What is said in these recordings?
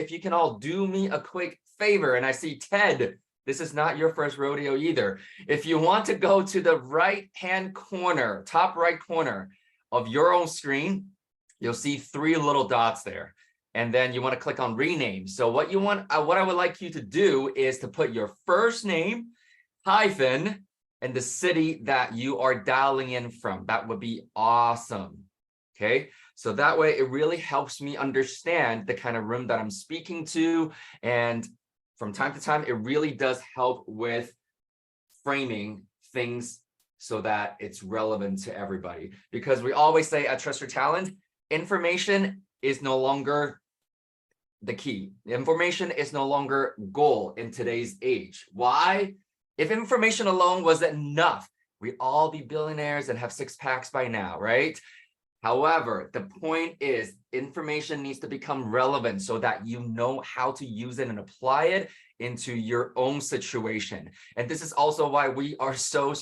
if you can all do me a quick favor, and I see Ted, this is not your first rodeo either. If you want to go to the right-hand corner, top right corner of your own screen, you'll see 3 little dots there. And then you want to click on rename. So what you want, what I would like you to do is to put your first name, hyphen, and the city that you are dialing in from. That would be awesome. Okay, so that way it really helps me understand the kind of room that I'm speaking to. And from time to time, it really does help with framing things so that it's relevant to everybody. Because we always say at Trust Your Talent, information is no longer the key. Information is no longer goal in today's age. Why? If information alone was enough, we'd all be billionaires and have 6 packs by now, right? However, the point is information needs to become relevant so that you know how to use it and apply it into your own situation. And this is also why we are so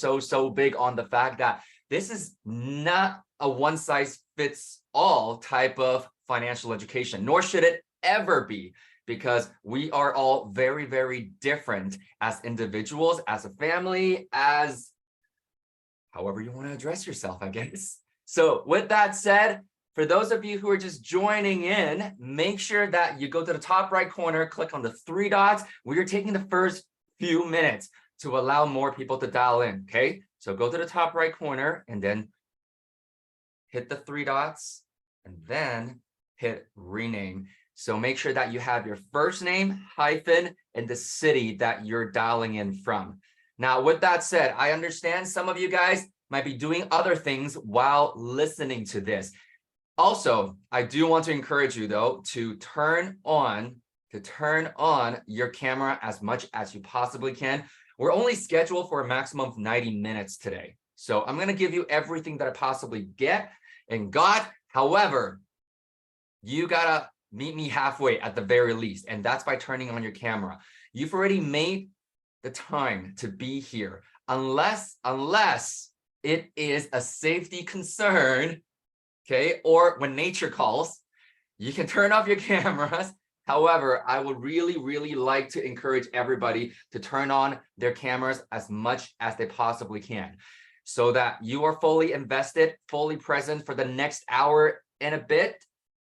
big on the fact that this is not a one-size-fits-all type of financial education, nor should it ever be, because we are all very different as individuals, as a family, as however you want to address yourself, I guess. So with that said, for those of you who are just joining in, make sure that you go to the top right corner, click on the 3 dots. We are taking the first few minutes to allow more people to dial in, okay? So go to the top right corner and then hit the 3 dots and then hit rename. So make sure that you have your first name, hyphen, and the city that you're dialing in from. Now, with that said, I understand some of you guys might be doing other things while listening to this. Also, I do want to encourage you though to turn on your camera as much as you possibly can. We're only scheduled for a maximum of 90 minutes today. So I'm going to give you everything that I possibly get and got. However, you gotta meet me halfway at the very least, and that's by turning on your camera. You've already made the time to be here, unless it is a safety concern, okay? Or when nature calls, you can turn off your cameras. However, I would really like to encourage everybody to turn on their cameras as much as they possibly can, so that you are fully invested, fully present for the next hour and a bit,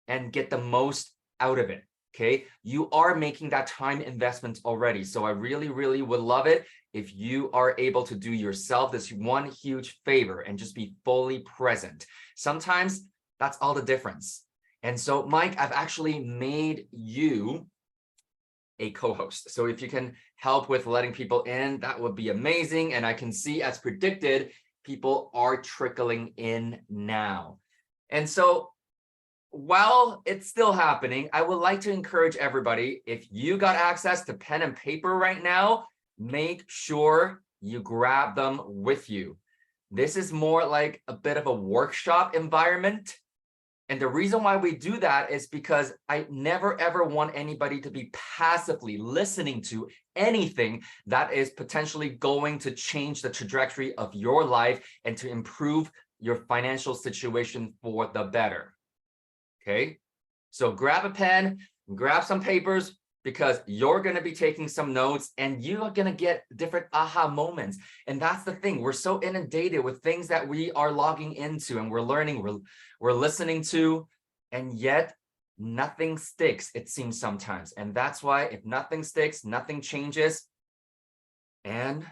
and get the most out of it, okay? You are making that time investment already. So I really would love it if you are able to do yourself this one huge favor and just be fully present. Sometimes that's all the difference. And so, Mike, I've actually made you a co-host. So if you can help with letting people in, that would be amazing. And I can see, as predicted, people are trickling in now. And so while it's still happening, I would like to encourage everybody, if you got access to pen and paper right now, make sure you grab them with you. This is more like a bit of a workshop environment. And the reason why we do that is because I never ever want anybody to be passively listening to anything that is potentially going to change the trajectory of your life and to improve your financial situation for the better. Okay, so grab a pen, grab some papers, because you're going to be taking some notes and you are going to get different aha moments. And that's the thing. We're so inundated with things that we are logging into and we're learning, we're listening to, and yet nothing sticks, it seems sometimes. And that's why if nothing sticks, nothing changes. And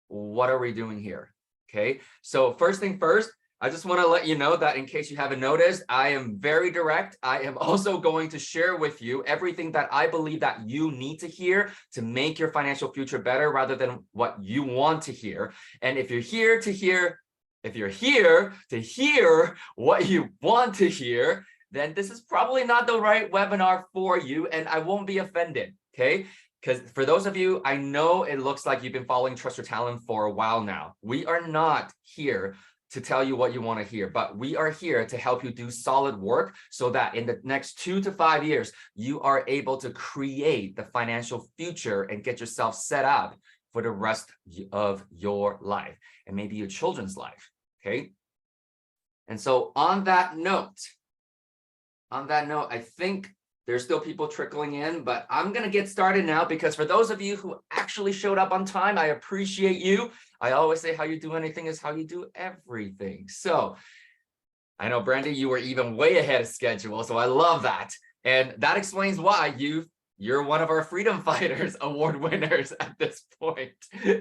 what are we doing here? Okay, so first thing first, I just want to let you know that in case you haven't noticed, I am very direct. I am also going to share with you everything that I believe that you need to hear to make your financial future better rather than what you want to hear. And if you're here to hear what you want to hear, then this is probably not the right webinar for you, and I won't be offended, okay? Because for those of you, I know it looks like you've been following Trust Your Talent for a while now. We are not here to tell you what you want to hear, but we are here to help you do solid work so that in the next 2 to 5 years, you are able to create the financial future and get yourself set up for the rest of your life and maybe your children's life, okay? And so on that note, I think There's still people trickling in, but I'm going to get started now because for those of you who actually showed up on time, I appreciate you. I always say how you do anything is how you do everything. So I know, Brandy, you were even way ahead of schedule, so I love that. And that explains why you're one of our Freedom Fighters award winners at this point.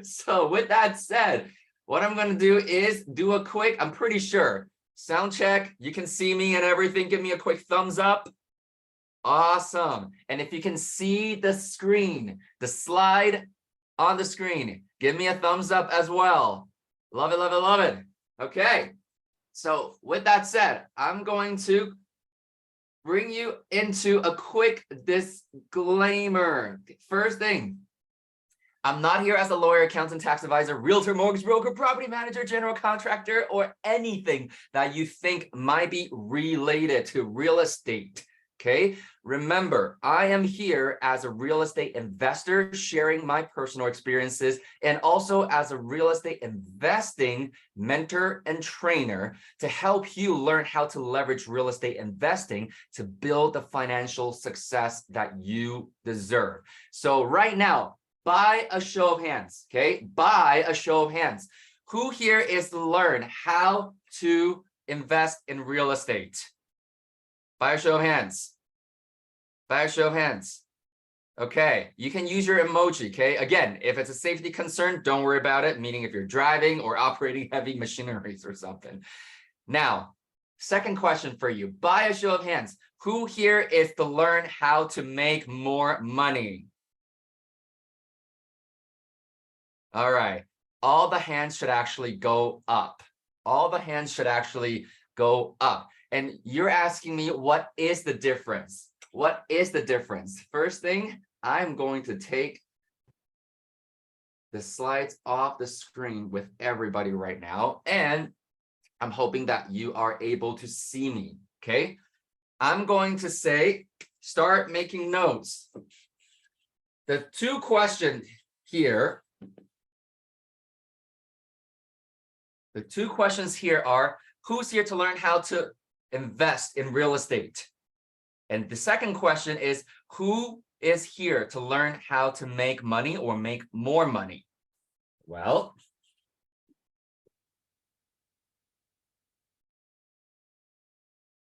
So with that said, what I'm going to do is do a quick, I'm pretty sure, sound check. You can see me and everything. Give me a quick thumbs up. Awesome. And if you can see the screen, the slide on the screen, give me a thumbs up as well. Love it, love it, love it. Okay. So with that said, I'm going to bring you into a quick disclaimer. First thing, I'm not here as a lawyer, accountant, tax advisor, realtor, mortgage broker, property manager, general contractor, or anything that you think might be related to real estate. Okay, remember, I am here as a real estate investor sharing my personal experiences and also as a real estate investing mentor and trainer to help you learn how to leverage real estate investing to build the financial success that you deserve. So right now, by a show of hands, okay, by a show of hands, who here is to learn how to invest in real estate? By a show of hands. By a show of hands. Okay, you can use your emoji, okay? Again, if it's a safety concern, don't worry about it, meaning if you're driving or operating heavy machineries or something. Now, second question for you. By a show of hands, who here is to learn how to make more money? All right, all the hands should actually go up. All the hands should actually go up. And you're asking me, what is the difference? What is the difference? First thing, I'm going to take the slides off the screen with everybody right now. And I'm hoping that you are able to see me, okay? I'm going to say, start making notes. The two questions here, are, who's here to learn how to invest in real estate? And the second question is, who is here to learn how to make money or make more money? Well,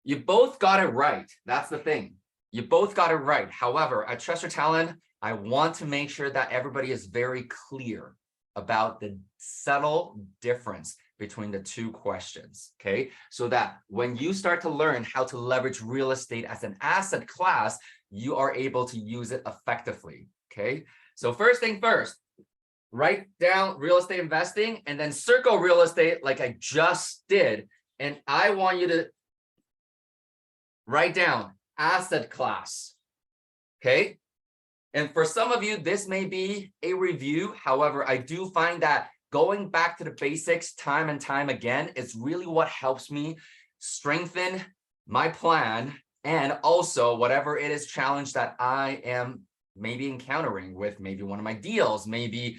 you both got it right. That's the thing. You both got it right. However, at Trust Your Talent, I want to make sure that everybody is very clear about the subtle difference between the two questions, okay? So that when you start to learn how to leverage real estate as an asset class, you are able to use it effectively, okay? So first thing first, write down real estate investing and then circle real estate like I just did. And I want you to write down asset class, okay? And for some of you, this may be a review. However, I do find that going back to the basics time and time again is really what helps me strengthen my plan and also whatever it is challenge that I am maybe encountering with maybe one of my deals, maybe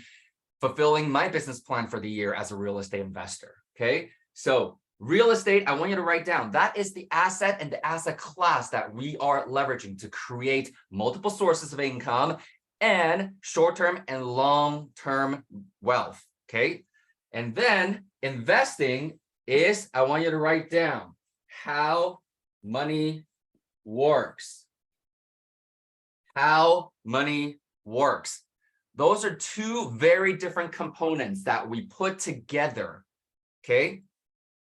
fulfilling my business plan for the year as a real estate investor, okay? So real estate, I want you to write down, that is the asset and the asset class that we are leveraging to create multiple sources of income and short-term and long-term wealth, okay? And then investing is, I want you to write down how money works. How money works. Those are two very different components that we put together, okay?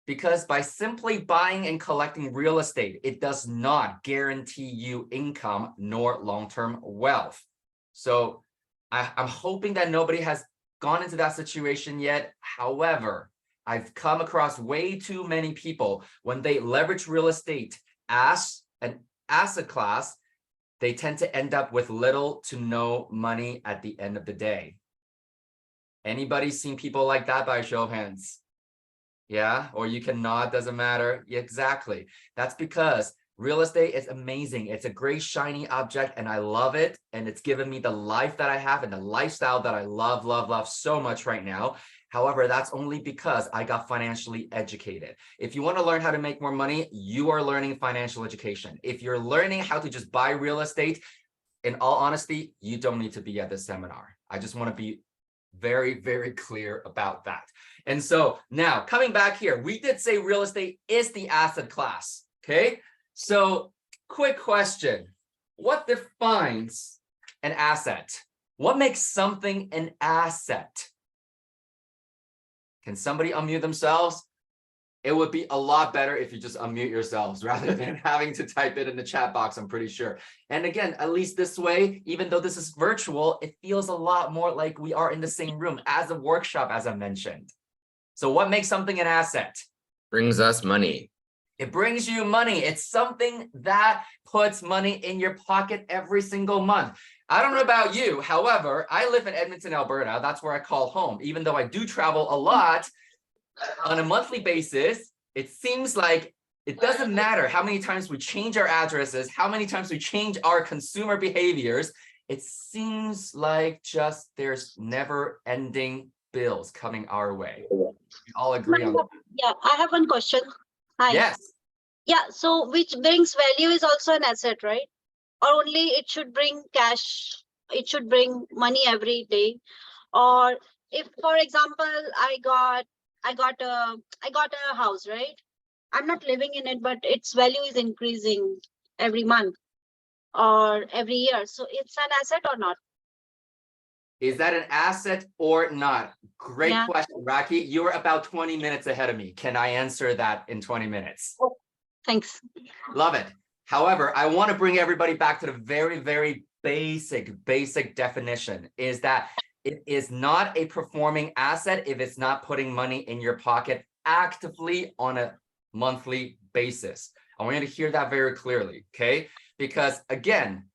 Because by simply buying and collecting real estate, it does not guarantee you income nor long-term wealth. So I'm hoping that nobody has gone into that situation yet. However, I've come across way too many people when they leverage real estate as an asset class, they tend to end up with little to no money at the end of the day. Anybody seen people like that by a show of hands? Yeah, or you can nod, doesn't matter. Exactly. That's because Real estate is amazing. It's a great shiny object and I love it. And it's given me the life that I have and the lifestyle that I love, love, love so much right now. However, that's only because I got financially educated. If you want to learn how to make more money, you are learning financial education. If you're learning how to just buy real estate, in all honesty, you don't need to be at this seminar. I just want to be very, very clear about that. And so now coming back here, we did say real estate is the asset class. Okay. So quick question. What defines an asset? What makes something an asset? Can somebody unmute themselves? It would be a lot better if you just unmute yourselves rather than having to type it in the chat box, I'm pretty sure. And again, at least this way, even though this is virtual, it feels a lot more like we are in the same room as a workshop, as I mentioned. So what makes something an asset? Brings us money. It brings you money. It's something that puts money in your pocket every single month. I don't know about you. However, I live in Edmonton, Alberta. That's where I call home. Even though I do travel a lot on a monthly basis, it seems like it doesn't matter how many times we change our addresses, how many times we change our consumer behaviors. It seems like just there's never ending bills coming our way. We all agree on that. Yeah, I have one question. Hi. Yes. Yeah, so which brings value is also an asset, right? Or only it should bring cash, it should bring money every day. Or if, for example, I got a house, right? I'm not living in it, but its value is increasing every month or every year. So it's an asset or not? Is that an asset or not? Great question, Raki. You were about 20 minutes ahead of me. Can I answer that in 20 minutes? Oh, thanks. Love it. However, I want to bring everybody back to the very, very basic definition is that it is not a performing asset if it's not putting money in your pocket actively on a monthly basis. I want you to hear that very clearly, okay? Because again,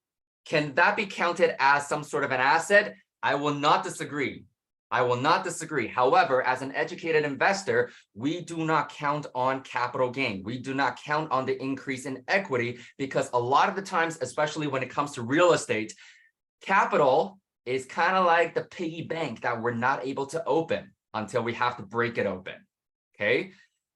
can that be counted as some sort of an asset? I will not disagree. I will not disagree. However, as an educated investor, we do not count on capital gain. We do not count on the increase in equity because a lot of the times, especially when it comes to real estate, capital is kind of like the piggy bank that we're not able to open until we have to break it open, okay?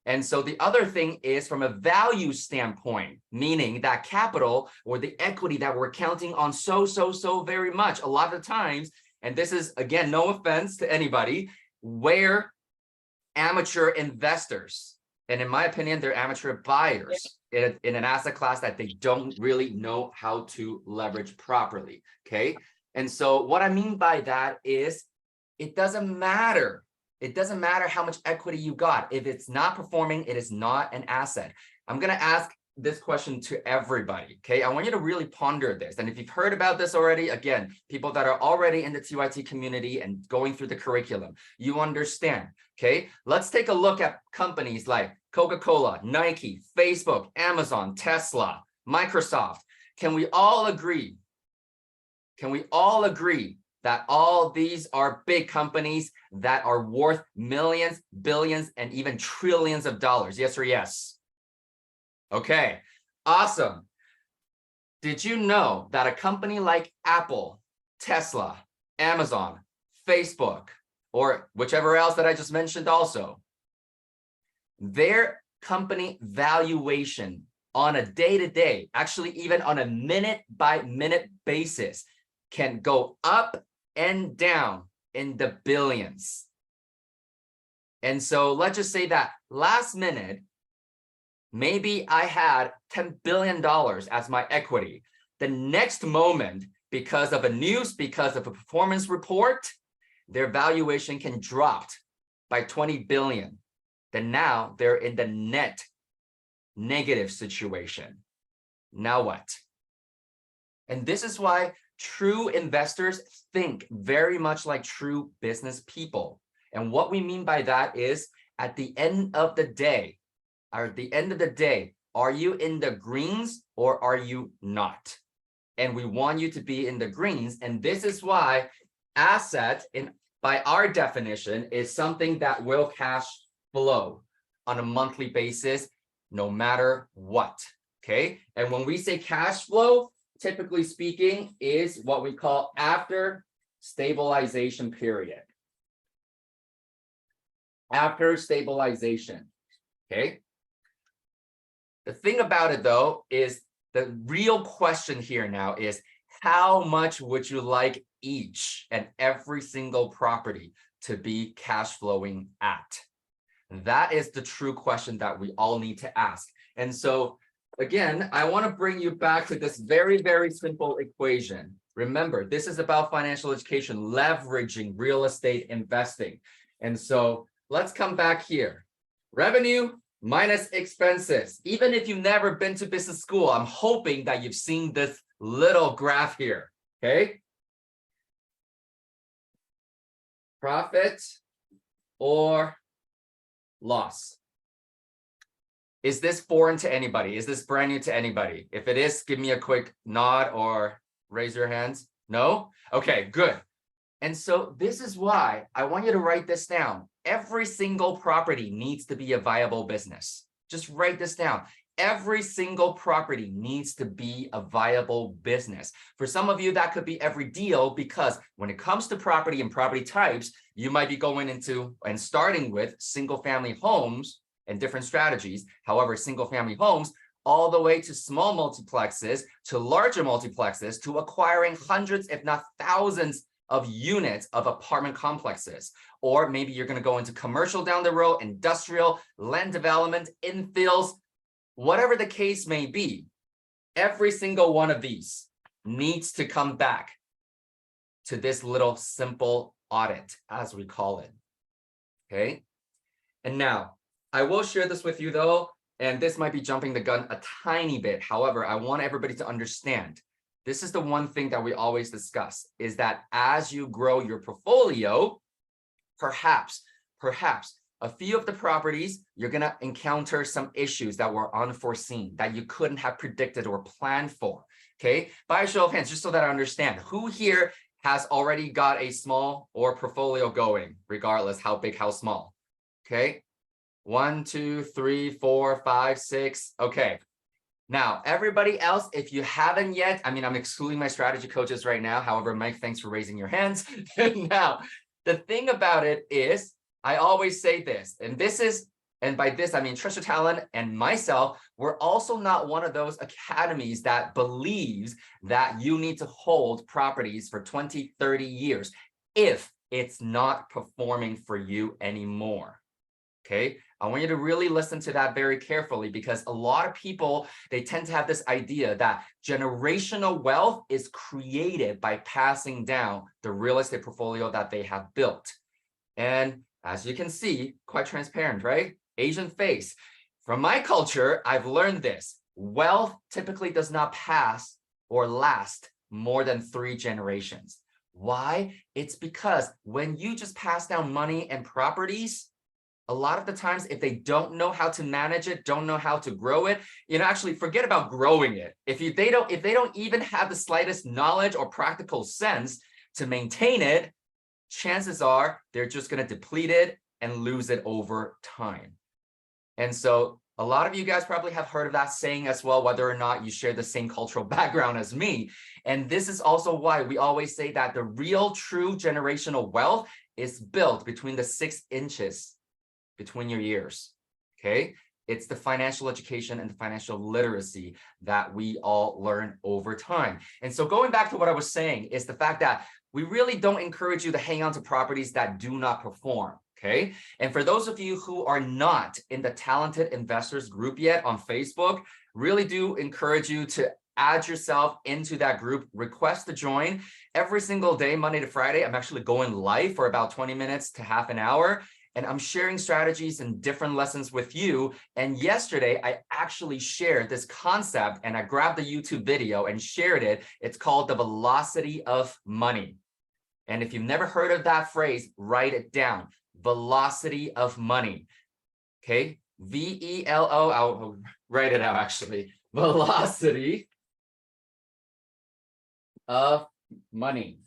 And so the other thing is from a value standpoint, meaning that capital or the equity that we're counting on so very much, a lot of the times, and this is, again, no offense to anybody, where amateur investors, and in my opinion, they're amateur buyers in an asset class that they don't really know how to leverage properly, okay? And so what I mean by that is it doesn't matter. It doesn't matter how much equity you got. If it's not performing, it is not an asset. I'm going to ask this question to everybody, okay? I want you to really ponder this. And if you've heard about this already, again, people that are already in the TYT community and going through the curriculum, you understand, okay? Let's take a look at companies like Coca-Cola, Nike, Facebook, Amazon, Tesla, Microsoft. Can we all agree? Can we all agree that all these are big companies that are worth millions, billions, and even trillions of dollars? Yes or yes? Okay, awesome. Did you know that a company like Apple, Tesla, Amazon, Facebook, or whichever else that I just mentioned also, their company valuation on a day-to-day, actually even on a minute-by-minute basis, can go up and down in the billions. And so let's just say that last minute, maybe I had $10 billion as my equity. The next moment, because of a news, because of a performance report, their valuation can drop by 20 billion. Then now they're in the net negative situation. Now what? And this is why true investors think very much like true business people. And what we mean by that is at the end of the day, are you in the greens or are you not? And we want you to be in the greens. And this is why asset, by our definition, is something that will cash flow on a monthly basis, no matter what. okay? And when we say cash flow, typically speaking, is what we call after stabilization period. After stabilization, okay? The thing about it though is the real question here now is how much would you like each and every single property to be cash flowing at? That is the true question that we all need to ask. And so again, I want to bring you back to this very, very simple equation. Remember, this is about financial education, leveraging real estate investing. And so let's come back here. Revenue minus expenses. Even if you've never been to business school, I'm hoping that you've seen this little graph here, okay? Profit or loss. Is this foreign to anybody? Is this brand new to anybody? If it is, give me a quick nod or raise your hands. No? Okay, good. And so this is why I want you to write this down. Every single property needs to be a viable business. Just write this down. Every single property needs to be a viable business. For some of you, that could be every deal, because when it comes to property and property types, you might be going into and starting with single family homes and different strategies. However, single family homes all the way to small multiplexes, to larger multiplexes, to acquiring hundreds, if not thousands of units of apartment complexes. Or maybe you're going to go into commercial down the road, industrial, land development, infills, whatever the case may be. Every single one of these needs to come back to this little simple audit, as we call it. Okay. And now I will share this with you though, and this might be jumping the gun a tiny bit. However, I want everybody to understand, this is the one thing that we always discuss, is that as you grow your portfolio, perhaps a few of the properties, you're going to encounter some issues that were unforeseen, that you couldn't have predicted or planned for. Okay. By a show of hands, just so that I understand, who here has already got a small or portfolio going, regardless how big, how small? Okay. 1, 2, 3, 4, 5, 6. Okay. Now, everybody else, if you haven't yet, I mean, I'm excluding my strategy coaches right now. However, Mike, thanks for raising your hands. Now, the thing about it is, I always say this, and by this, I mean, Trisha Talon and myself, we're also not one of those academies that believes that you need to hold properties for 20, 30 years if it's not performing for you anymore. Okay, I want you to really listen to that very carefully, because a lot of people, they tend to have this idea that generational wealth is created by passing down the real estate portfolio that they have built. And as you can see, quite transparent, right? Asian face. From my culture, I've learned this. Wealth typically does not pass or last more than 3 generations. Why? It's because when you just pass down money and properties, a lot of the times, if they don't know how to manage it, don't know how to grow it, actually forget about growing it. If they don't even have the slightest knowledge or practical sense to maintain it, chances are they're just going to deplete it and lose it over time. And so a lot of you guys probably have heard of that saying as well, whether or not you share the same cultural background as me. And this is also why we always say that the real true generational wealth is built between the 6 inches between your ears. Okay. It's the financial education and the financial literacy that we all learn over time. And so going back to what I was saying is the fact that we really don't encourage you to hang on to properties that do not perform. Okay. And for those of you who are not in the Talented Investors group yet on Facebook, really do encourage you to add yourself into that group, request to join every single day, Monday to Friday. I'm actually going live for about 20 minutes to half an hour. And I'm sharing strategies and different lessons with you. And yesterday, I actually shared this concept, and I grabbed the YouTube video and shared it. It's called the velocity of money. And if you've never heard of that phrase, write it down. Velocity of money. Okay. VELO. I'll write it out actually. Velocity of money.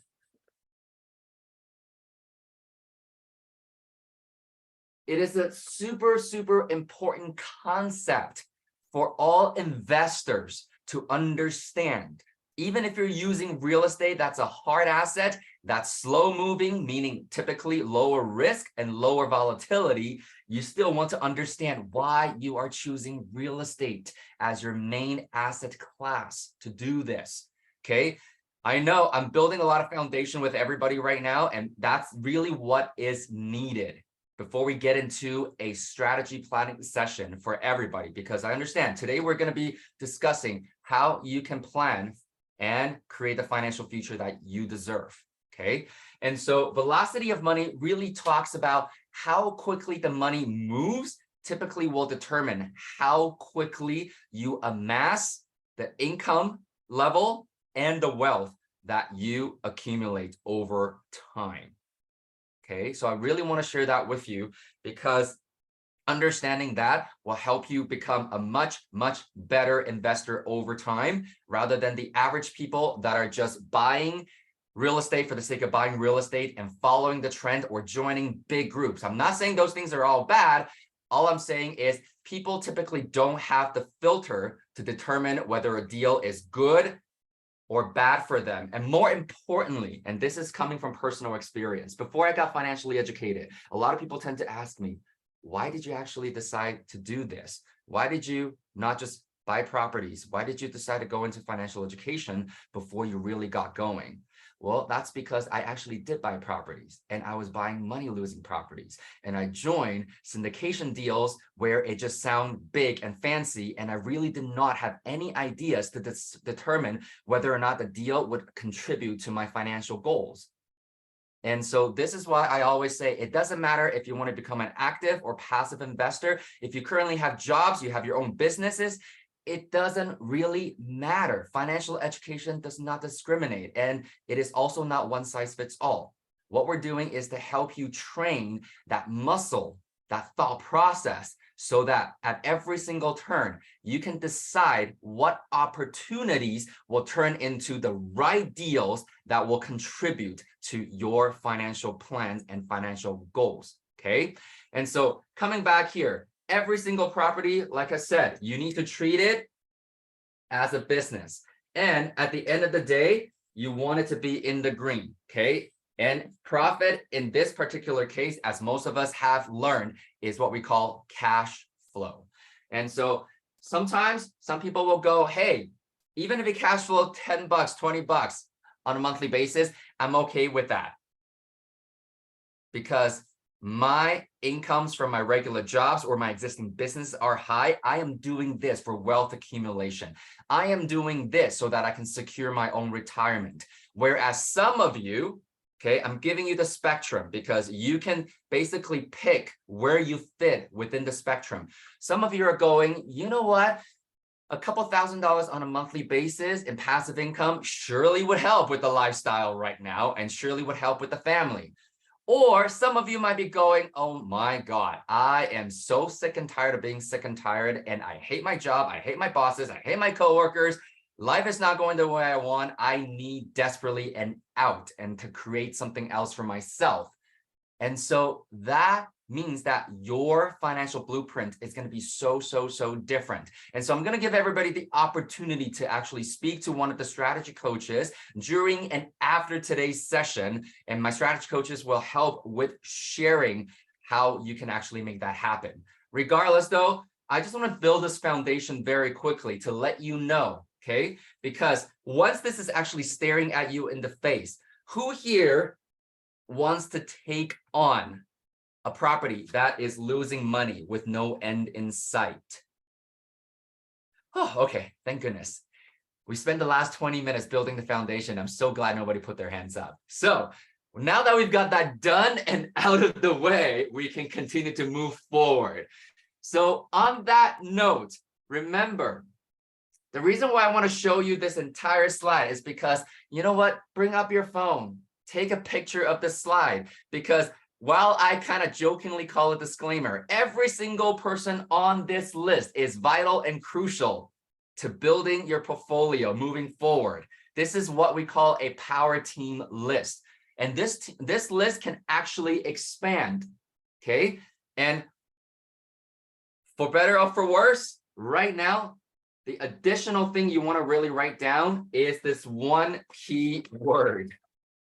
It is a super, super important concept for all investors to understand. Even if you're using real estate, that's a hard asset, that's slow moving, meaning typically lower risk and lower volatility. You still want to understand why you are choosing real estate as your main asset class to do this. Okay. I know I'm building a lot of foundation with everybody right now, and that's really what is needed before we get into a strategy planning session for everybody, because I understand today we're going to be discussing how you can plan and create the financial future that you deserve. Okay. And so velocity of money really talks about how quickly the money moves, typically will determine how quickly you amass the income level and the wealth that you accumulate over time. Okay. So I really want to share that with you, because understanding that will help you become a much, much better investor over time, rather than the average people that are just buying real estate for the sake of buying real estate and following the trend or joining big groups. I'm not saying those things are all bad. All I'm saying is people typically don't have the filter to determine whether a deal is good or bad for them. And more importantly, and this is coming from personal experience, before I got financially educated, a lot of people tend to ask me, why did you actually decide to do this? Why did you not just buy properties? Why did you decide to go into financial education before you really got going? Well, that's because I actually did buy properties, and I was buying money-losing properties. And I joined syndication deals where it just sounded big and fancy, and I really did not have any ideas to determine whether or not the deal would contribute to my financial goals. And so this is why I always say it doesn't matter if you want to become an active or passive investor. If you currently have jobs, you have your own businesses, it doesn't really matter. Financial education does not discriminate, and it is also not one size fits all. What we're doing is to help you train that muscle, that thought process, so that at every single turn, you can decide what opportunities will turn into the right deals that will contribute to your financial plans and financial goals. Okay. And so coming back here, every single property, like I said, you need to treat it as a business. And at the end of the day, you want it to be in the green. Okay. And profit in this particular case, as most of us have learned, is what we call cash flow. And so sometimes some people will go, hey, even if it cash flow 10 bucks, 20 bucks on a monthly basis, I'm okay with that, because my incomes from my regular jobs or my existing business are high. I am doing this for wealth accumulation. I am doing this so that I can secure my own retirement. Whereas some of you, okay, I'm giving you the spectrum because you can basically pick where you fit within the spectrum. Some of you are going, you know what? A couple $1,000s on a monthly basis in passive income surely would help with the lifestyle right now, and surely would help with the family. Or some of you might be going, oh my God, I am so sick and tired of being sick and tired, and I hate my job, I hate my bosses, I hate my coworkers. Life is not going the way I want. I need desperately an out and to create something else for myself. And so that means that your financial blueprint is going to be so different. And so I'm going to give everybody the opportunity to actually speak to one of the strategy coaches during and after today's session. And my strategy coaches will help with sharing how you can actually make that happen. Regardless, though, I just want to build this foundation very quickly to let you know, okay? Because once this is actually staring at you in the face, who here wants to take on a property that is losing money with no end in sight? Oh, okay. Thank goodness. We spent the last 20 minutes building the foundation. I'm so glad nobody put their hands up. So now that we've got that done and out of the way, we can continue to move forward. So on that note, remember, the reason why I want to show you this entire slide is because, you know what? Bring up your phone. Take a picture of the slide, because while I kind of jokingly call it disclaimer, every single person on this list is vital and crucial to building your portfolio moving forward. This is what we call a power team list. And this list can actually expand, okay? And for better or for worse, right now, the additional thing you want to really write down is this one key word.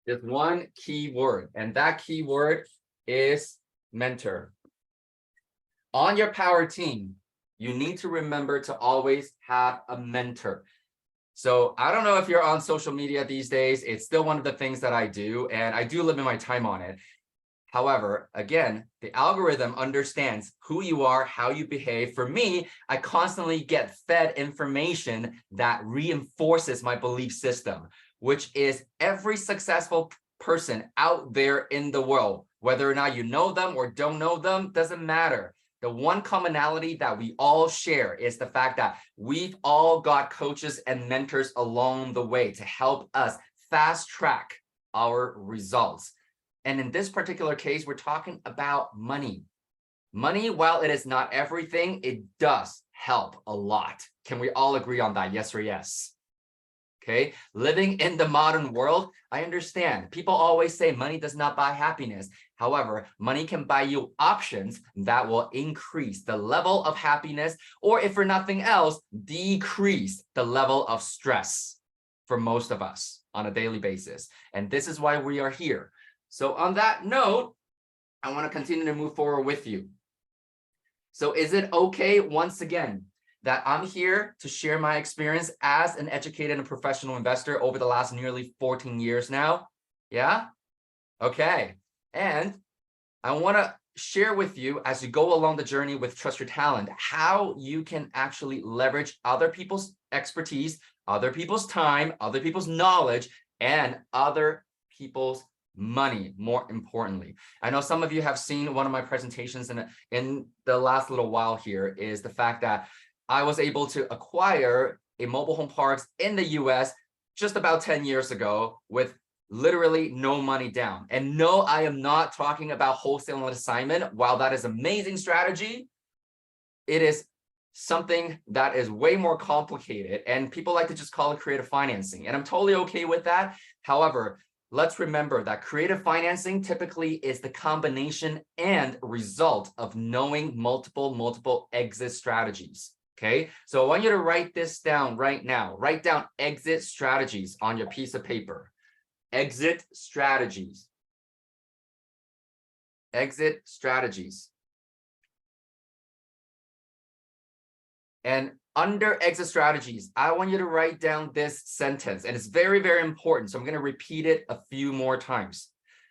Just one key word, and that key word is mentor. On your power team, you need to remember to always have a mentor. So I don't know if you're on social media these days. It's still one of the things that I do, and I do limit my time on it. However, again, the algorithm understands who you are, how you behave. For me, I constantly get fed information that reinforces my belief system, which is every successful person out there in the world, whether or not you know them or don't know them, doesn't matter. The one commonality that we all share is the fact that we've all got coaches and mentors along the way to help us fast track our results. And in this particular case, we're talking about money. Money, while it is not everything, it does help a lot. Can we all agree on that? Yes or yes? Okay, living in the modern world, I understand. People always say money does not buy happiness. However, money can buy you options that will increase the level of happiness, or if for nothing else, decrease the level of stress for most of us on a daily basis. And this is why we are here. So on that note, I want to continue to move forward with you. So is it okay, once again, that I'm here to share my experience as an educated and professional investor over the last nearly 14 years now? Yeah? Okay. And I want to share with you, as you go along the journey with Trust Your Talent, how you can actually leverage other people's expertise, other people's time, other people's knowledge, and other people's money, more importantly. I know some of you have seen one of my presentations in the last little while here is the fact that I was able to acquire a mobile home parks in the US just about 10 years ago with literally no money down. And no, I am not talking about wholesale and assignment. While that is amazing strategy, it is something that is way more complicated, and people like to just call it creative financing. And I'm totally okay with that. However, let's remember that creative financing typically is the combination and result of knowing multiple exit strategies. Okay, so I want you to write this down right now. Write down exit strategies on your piece of paper. Exit strategies. Exit strategies. And under exit strategies, I want you to write down this sentence, and it's very, very important. So I'm going to repeat it a few more times.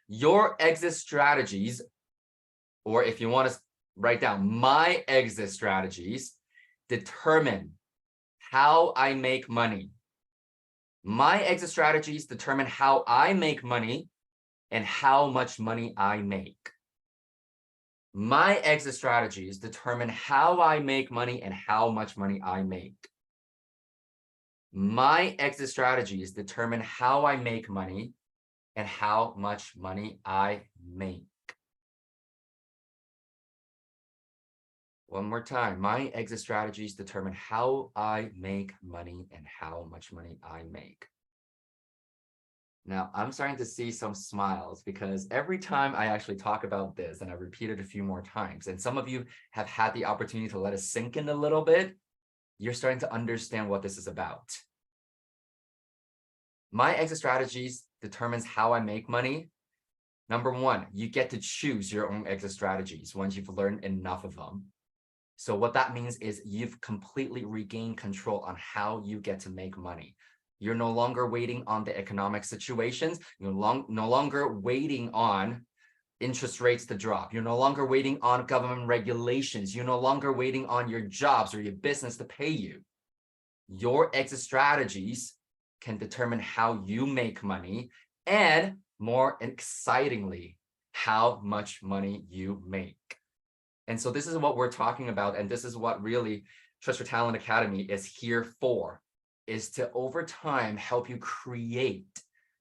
Your exit strategies, or if you want to write down my exit strategies, determine how I make money. My exit strategies determine how I make money and how much money I make. My exit strategies determine how I make money and how much money I make. My exit strategies determine how I make money and how much money I make. One more time. My exit strategies determine how I make money and how much money I make. Now, I'm starting to see some smiles because every time I actually talk about this, and I repeat it a few more times, and some of you have had the opportunity to let it sink in a little bit, you're starting to understand what this is about. My exit strategies determines how I make money. Number one, you get to choose your own exit strategies once you've learned enough of them. So what that means is you've completely regained control on how you get to make money. You're no longer waiting on the economic situations. You're no longer waiting on interest rates to drop. You're no longer waiting on government regulations. You're no longer waiting on your jobs or your business to pay you. Your exit strategies can determine how you make money, and more excitingly, how much money you make. And so this is what we're talking about. And this is what really Trust Your Talent Academy is here for, is to over time help you create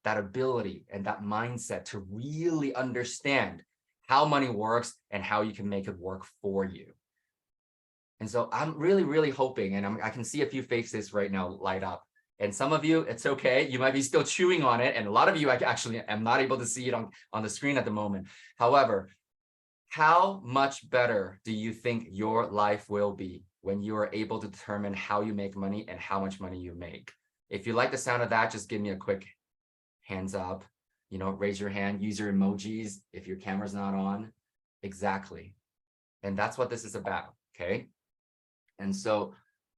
that ability and that mindset to really understand how money works and how you can make it work for you. And so I'm really, really hoping, and I can see a few faces right now light up. And some of you, it's okay. You might be still chewing on it. And a lot of you, I actually am not able to see it on the screen at the moment. However, how much better do you think your life will be when you are able to determine how you make money and how much money you make. If you like the sound of that, just give me a quick hands up, raise your hand, use your emojis if your camera's not on. Exactly. And that's what this is about, okay? And so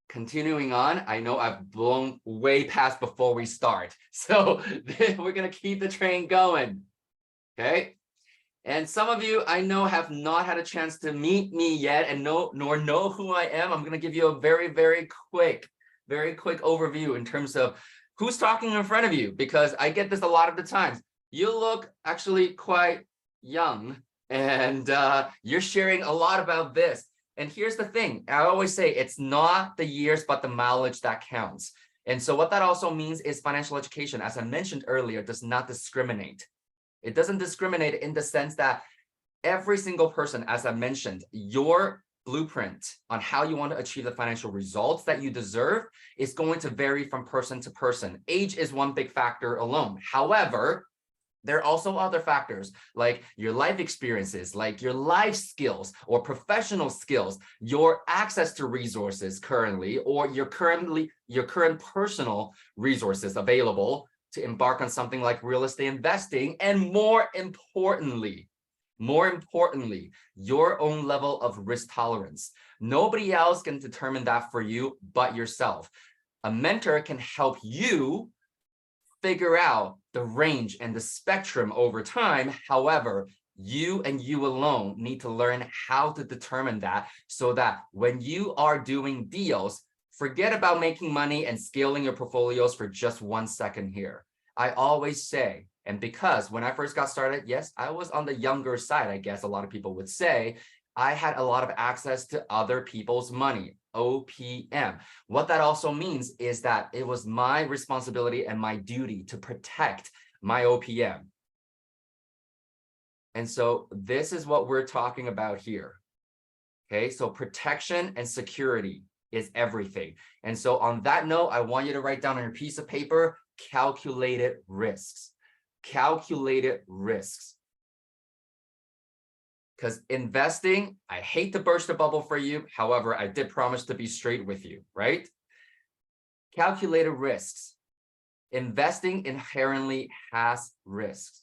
continuing on, I know I've blown way past before we start. So we're gonna keep the train going, okay? And some of you I know have not had a chance to meet me yet and nor know who I am. I'm gonna give you a very, very quick overview in terms of who's talking in front of you, because I get this a lot of the times. You look actually quite young and you're sharing a lot about this. And here's the thing, I always say it's not the years, but the mileage that counts. And so what that also means is financial education, as I mentioned earlier, does not discriminate. It doesn't discriminate in the sense that every single person, as I mentioned, your blueprint on how you want to achieve the financial results that you deserve is going to vary from person to person. Age is one big factor alone. However, there are also other factors like your life experiences, like your life skills or professional skills, your access to resources currently, or your current personal resources available to embark on something like real estate investing, and more importantly, your own level of risk tolerance. Nobody else can determine that for you but yourself. A mentor can help you figure out the range and the spectrum over time. However, you and you alone need to learn how to determine that, so that when you are doing deals, forget about making money and scaling your portfolios for just 1 second here. I always say, and because when I first got started, yes, I was on the younger side, I guess a lot of people would say, I had a lot of access to other people's money, OPM. What that also means is that it was my responsibility and my duty to protect my OPM. And so this is what we're talking about here. Okay, so protection and security is everything. And so on that note, I want you to write down on your piece of paper, calculated risks. Calculated risks. Because investing, I hate to burst a bubble for you. However, I did promise to be straight with you, right? Calculated risks. Investing inherently has risks.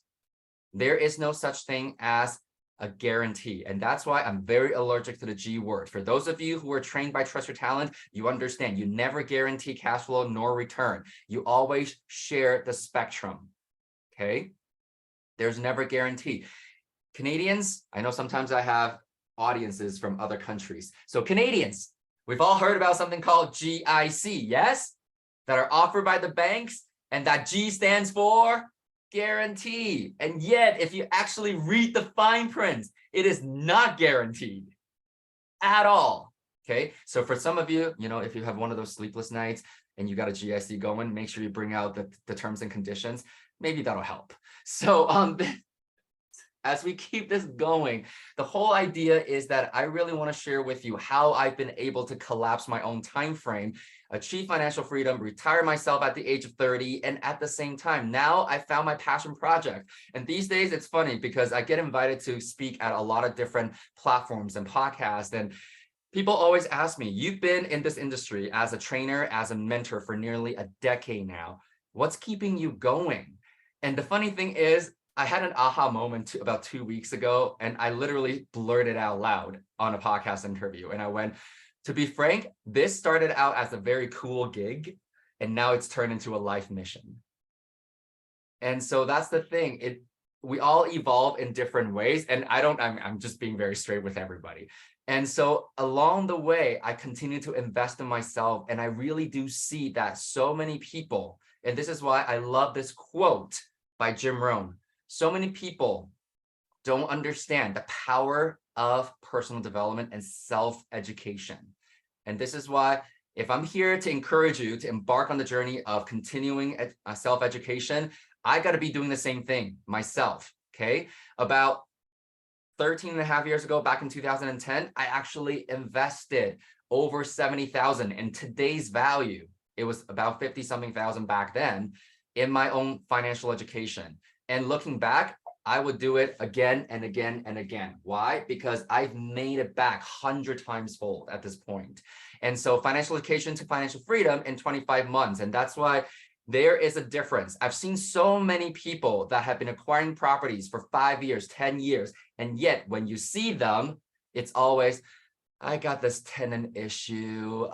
There is no such thing as a guarantee. And that's why I'm very allergic to the G word. For those of you who are trained by Trust Your Talent, you understand you never guarantee cash flow nor return. You always share the spectrum, okay? There's never guarantee. Canadians, I know sometimes I have audiences from other countries. So Canadians, we've all heard about something called GIC, yes? That are offered by the banks, and that G stands for guarantee. And yet, if you actually read the fine print, it is not guaranteed at all, okay? So for some of you, if you have one of those sleepless nights and you got a GIC going, make sure you bring out the terms and conditions. Maybe that'll help. So as we keep this going, the whole idea is that I really want to share with you how I've been able to collapse my own time frame, achieve financial freedom, retire myself at the age of 30, and at the same time, now I found my passion project. And these days, it's funny because I get invited to speak at a lot of different platforms and podcasts, and people always ask me, you've been in this industry as a trainer, as a mentor for nearly a decade now. What's keeping you going? And the funny thing is, I had an aha moment about 2 weeks ago, and I literally blurted out loud on a podcast interview. And I went, to be frank, this started out as a very cool gig, and now it's turned into a life mission. And so that's the thing. We all evolve in different ways. And I'm just being very straight with everybody. And so along the way, I continue to invest in myself. And I really do see that so many people, and this is why I love this quote by Jim Rohn. So many people don't understand the power of personal development and self-education. And this is why, if I'm here to encourage you to embark on the journey of continuing self-education, I got to be doing the same thing myself, okay? About 13 and a half years ago, back in 2010, I actually invested over 70,000 in today's value. It was about 50-something thousand back then in my own financial education. And looking back, I would do it again and again and again. Why? Because I've made it back 100 times fold at this point. And so financial education to financial freedom in 25 months. And that's why there is a difference. I've seen so many people that have been acquiring properties for 5 years, 10 years. And yet when you see them, it's always, I got this tenant issue.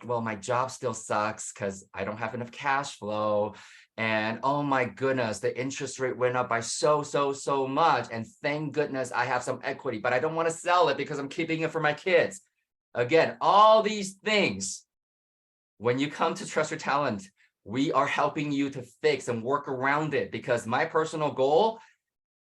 Well, my job still sucks because I don't have enough cash flow. And oh my goodness, the interest rate went up by so much. And thank goodness I have some equity, but I don't want to sell it because I'm keeping it for my kids. Again, all these things, when you come to Trust Your Talent, we are helping you to fix and work around it, because my personal goal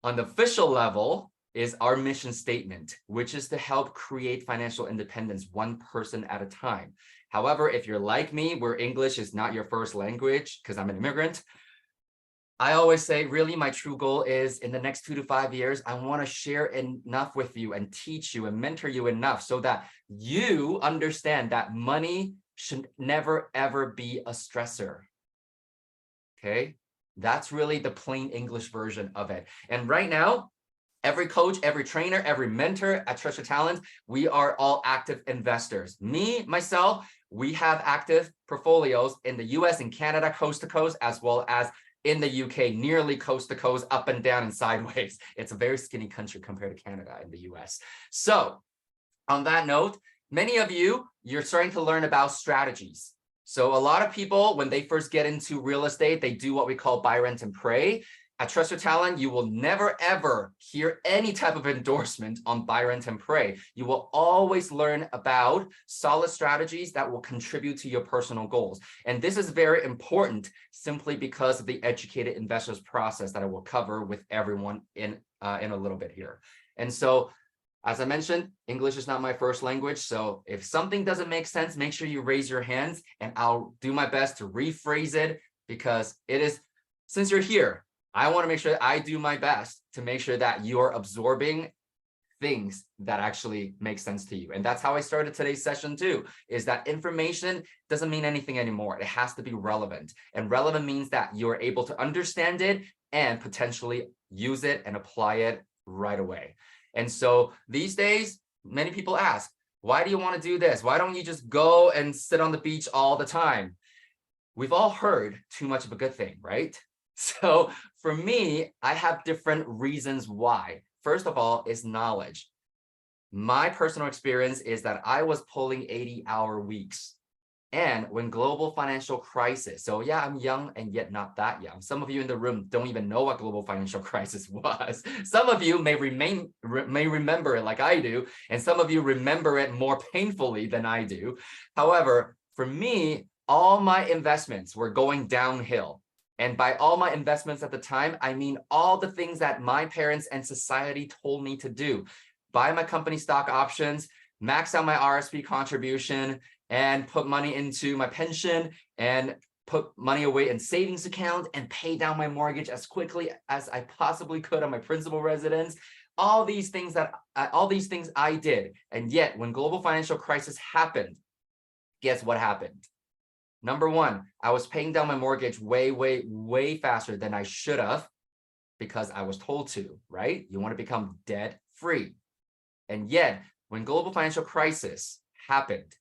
on the official level is our mission statement, which is to help create financial independence one person at a time. However, if you're like me, where English is not your first language, because I'm an immigrant, I always say, really, my true goal is in the next 2 to 5 years, I want to share enough with you and teach you and mentor you enough so that you understand that money should never, ever be a stressor. Okay, that's really the plain English version of it. And right now, every coach, every trainer, every mentor at Trust Your Talent, we are all active investors. Me, myself, we have active portfolios in the US and Canada, coast to coast, as well as in the UK, nearly coast to coast, up and down and sideways. It's a very skinny country compared to Canada and the US. So on that note, many of you, you're starting to learn about strategies. So a lot of people, when they first get into real estate, they do what we call buy, rent, and pray. At Trust Your Talent, you will never, ever hear any type of endorsement on buy, rent, and pray. You will always learn about solid strategies that will contribute to your personal goals. And this is very important simply because of the educated investors process that I will cover with everyone in a little bit here. And so, as I mentioned, English is not my first language. So if something doesn't make sense, make sure you raise your hands and I'll do my best to rephrase it, because it is, since you're here, I want to make sure that I do my best to make sure that you're absorbing things that actually make sense to you. And that's how I started today's session too, is that information doesn't mean anything anymore. It has to be relevant. And relevant means that you're able to understand it and potentially use it and apply it right away. And so these days, many people ask, why do you want to do this? Why don't you just go and sit on the beach all the time? We've all heard too much of a good thing, right? So for me, I have different reasons why. First of all, is knowledge. My personal experience is that I was pulling 80-hour weeks. And when global financial crisis, so yeah, I'm young and yet not that young. Some of you in the room don't even know what global financial crisis was. Some of you may remember it like I do, and some of you remember it more painfully than I do. However, for me, all my investments were going downhill. And by all my investments at the time, I mean all the things that my parents and society told me to do. Buy my company stock options, max out my RSP contribution, and put money into my pension and put money away in savings account and pay down my mortgage as quickly as I possibly could on my principal residence. All these things I did. And yet when global financial crisis happened, guess what happened? Number one, I was paying down my mortgage way faster than I should have, because I was told to, right? You want to become debt free. And yet when global financial crisis happened,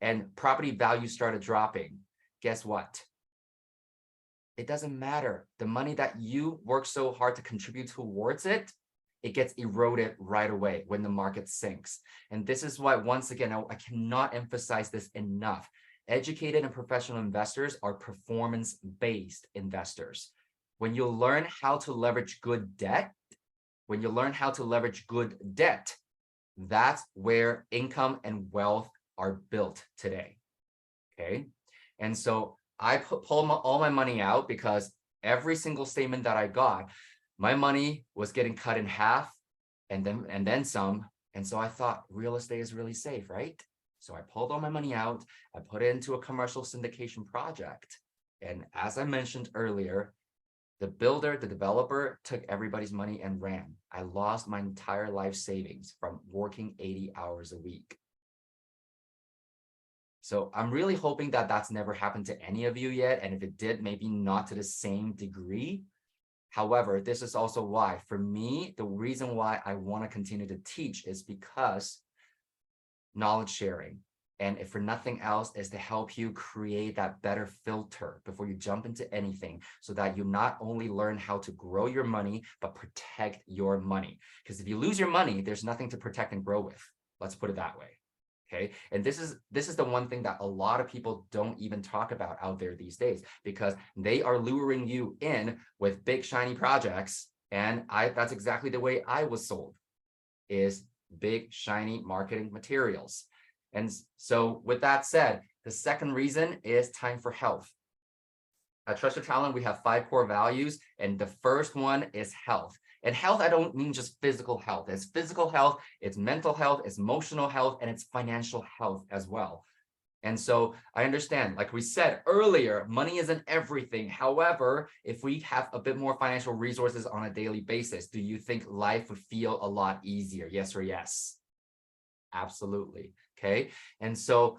and property values started dropping, guess what? It doesn't matter. The money that you work so hard to contribute towards it, it gets eroded right away when the market sinks. And this is why, once again, I cannot emphasize this enough. Educated and professional investors are performance-based investors. When you learn how to leverage good debt, that's where income and wealth are built today. Okay. And so I pulled all my money out, because every single statement that I got, my money was getting cut in half and then some. And so I thought real estate is really safe, right? So I pulled all my money out, I put it into a commercial syndication project. And as I mentioned earlier, the builder, the developer took everybody's money and ran. I lost my entire life savings from working 80 hours a week. So I'm really hoping that that's never happened to any of you yet. And if it did, maybe not to the same degree. However, this is also why, for me, the reason why I want to continue to teach is because knowledge sharing. And if for nothing else, is to help you create that better filter before you jump into anything, so that you not only learn how to grow your money, but protect your money. Because if you lose your money, there's nothing to protect and grow with. Let's put it that way. Okay. And this is the one thing that a lot of people don't even talk about out there these days, because they are luring you in with big shiny projects. And that's exactly the way I was sold, is big shiny marketing materials. And so with that said, the second reason is time for health. At Trust Your Talent, we have 5 core values, and the first one is health. And health, I don't mean just physical health. It's physical health, it's mental health, it's emotional health, and it's financial health as well. And so I understand, like we said earlier, money isn't everything. However, if we have a bit more financial resources on a daily basis, do you think life would feel a lot easier? Yes or yes? Absolutely. Okay. And so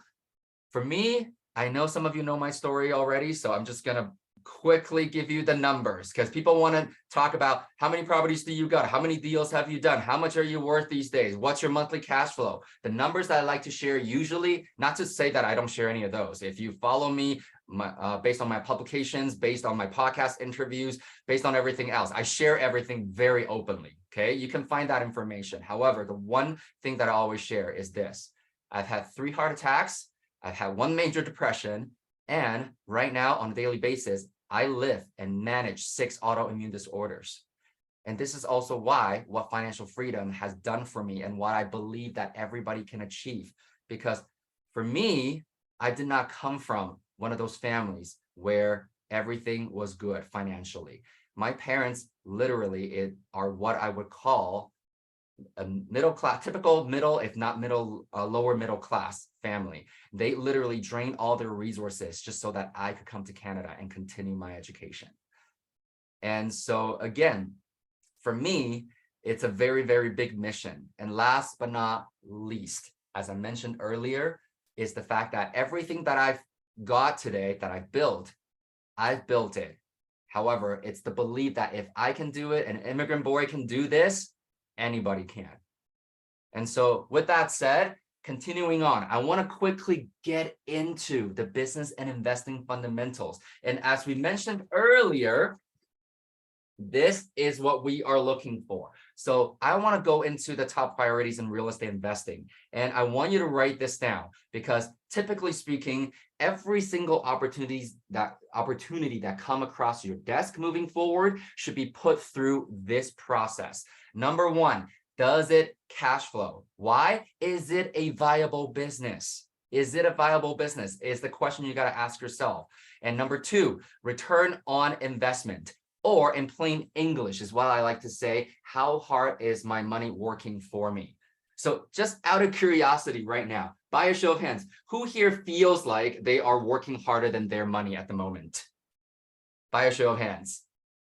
for me, I know some of you know my story already, so I'm just going to quickly give you the numbers, because people want to talk about how many properties do you got? How many deals have you done? How much are you worth these days? What's your monthly cash flow? The numbers that I like to share, usually, not to say that I don't share any of those. If you follow me, based on my publications, based on my podcast interviews, based on everything else, I share everything very openly. Okay. You can find that information. However, the one thing that I always share is this: I've had 3 heart attacks. I've had 1 major depression. And right now, on a daily basis, I live and manage 6 autoimmune disorders. And this is also why what financial freedom has done for me, and what I believe that everybody can achieve. Because for me, I did not come from one of those families where everything was good financially. My parents literally are what I would call a middle class, typical middle, if not middle, lower middle class family. They literally drained all their resources just so that I could come to Canada and continue my education. And so again, for me, it's a very, very big mission. And last but not least, as I mentioned earlier, is the fact that everything that I've got today, that I've built it. However, it's the belief that if I can do it, an immigrant boy can do this, anybody can. And so with that said, continuing on, I want to quickly get into the business and investing fundamentals. And as we mentioned earlier, this is what we are looking for. So I want to go into the top priorities in real estate investing. And I want you to write this down, because typically speaking, every single opportunity that come across your desk moving forward should be put through this process. Number 1, does it cash flow? Why? Is it a viable business? Is it a viable business? Is the question you got to ask yourself. And number 2, return on investment. Or in plain English is what I like to say, how hard is my money working for me? So just out of curiosity right now, by a show of hands, who here feels like they are working harder than their money at the moment? By a show of hands.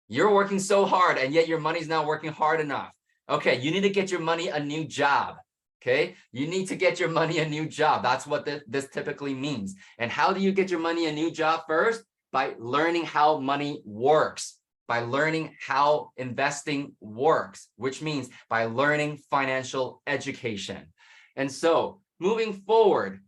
You're working so hard, and yet your money's not working hard enough. Okay, you need to get your money a new job. Okay, you need to get your money a new job. That's what this typically means. And how do you get your money a new job first? By learning how money works, by learning how investing works, which means by learning financial education. And so moving forward,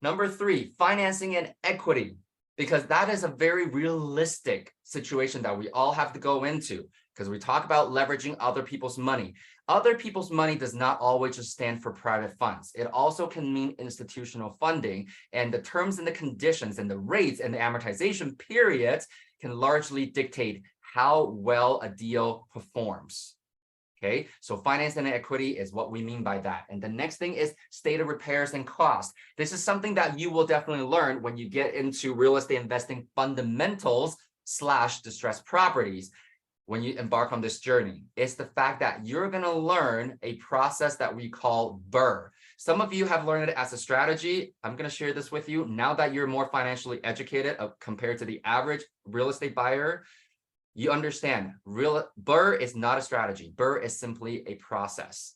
number 3, financing and equity, because that is a very realistic situation that we all have to go into, because we talk about leveraging other people's money. Other people's money does not always just stand for private funds. It also can mean institutional funding, and the terms and the conditions and the rates and the amortization periods can largely dictate how well a deal performs. Okay, so finance and equity is what we mean by that. And the next thing is stated repairs and costs. This is something that you will definitely learn when you get into real estate investing fundamentals / distressed properties. When you embark on this journey, it's the fact that you're going to learn a process that we call BRRRR. Some of you have learned it as a strategy. I'm going to share this with you now that you're more financially educated compared to the average real estate buyer. You understand, BRRRR is not a strategy. BRRRR is simply a process.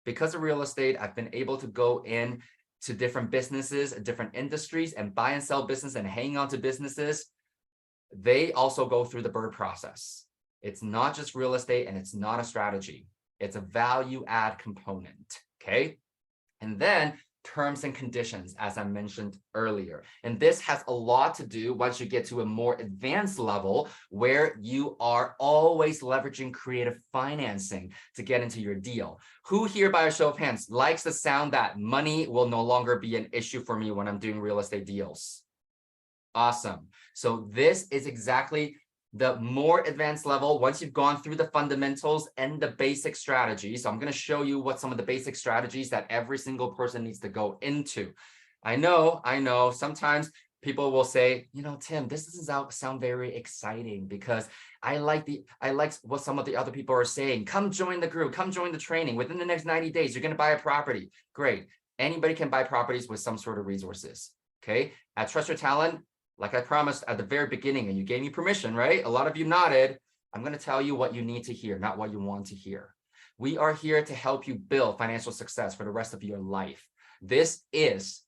Because of real estate, I've been able to go in to different businesses, different industries, and buy and sell business and hang on to businesses. They also go through the BRRRR process. It's not just real estate and it's not a strategy. It's a value add component, okay? And then terms and conditions, as I mentioned earlier. And this has a lot to do once you get to a more advanced level where you are always leveraging creative financing to get into your deal. Who here, by a show of hands, likes the sound that money will no longer be an issue for me when I'm doing real estate deals? Awesome. So this is exactly the more advanced level. Once you've gone through the fundamentals and the basic strategies, so I'm going to show you what some of the basic strategies that every single person needs to go into. I know, sometimes people will say, you know, Tim, this doesn't sound very exciting because I like what some of the other people are saying. Come join the group, come join the training. Within the next 90 days, you're going to buy a property. Great. Anybody can buy properties with some sort of resources. Okay. At Trust Your Talent, like I promised at the very beginning, and you gave me permission, right? A lot of you nodded. I'm going to tell you what you need to hear, not what you want to hear. We are here to help you build financial success for the rest of your life. This is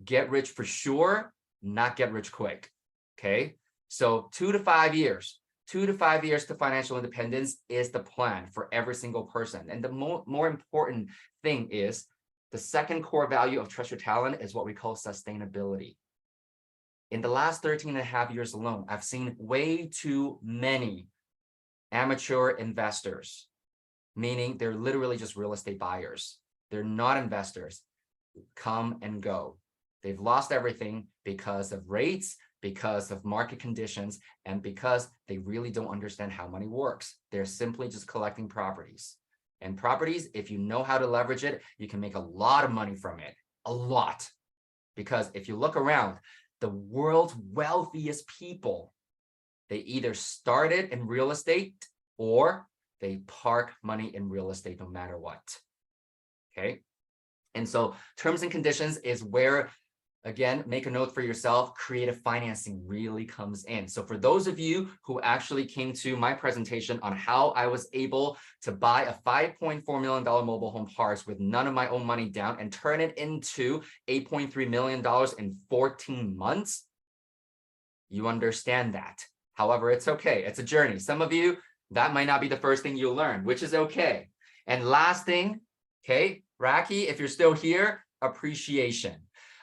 get rich for sure, not get rich quick. Okay. So 2 to 5 years, 2 to 5 years to financial independence is the plan for every single person. And the more important thing is the second core value of Trust Your Talent is what we call sustainability. In the last 13 and a half years alone, I've seen way too many amateur investors, meaning they're literally just real estate buyers. They're not investors, come and go. They've lost everything because of rates, because of market conditions, and because they really don't understand how money works. They're simply just collecting properties. And properties, if you know how to leverage it, you can make a lot of money from it, a lot. Because if you look around, the world's wealthiest people, they either started in real estate or they park money in real estate no matter what. Okay. And so terms and conditions is where, again, make a note for yourself, creative financing really comes in. So for those of you who actually came to my presentation on how I was able to buy a $5.4 million mobile home park with none of my own money down and turn it into $8.3 million in 14 months, you understand that. However, it's okay. It's a journey. Some of you, that might not be the first thing you'll learn, which is okay. And last thing, okay, Raki, if you're still here, appreciation.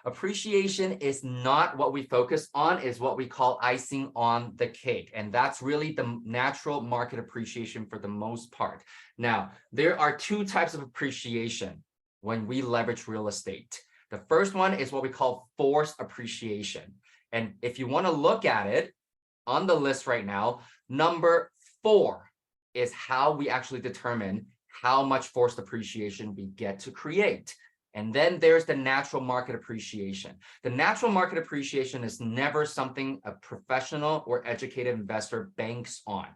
Appreciation is not what we focus on, is what we call icing on the cake. And that's really the natural market appreciation for the most part. Now, there are two types of appreciation when we leverage real estate. The first one is what we call forced appreciation. And if you want to look at it on the list right now, number 4 is how we actually determine how much forced appreciation we get to create. And then there's the natural market appreciation. The natural market appreciation is never something a professional or educated investor banks on.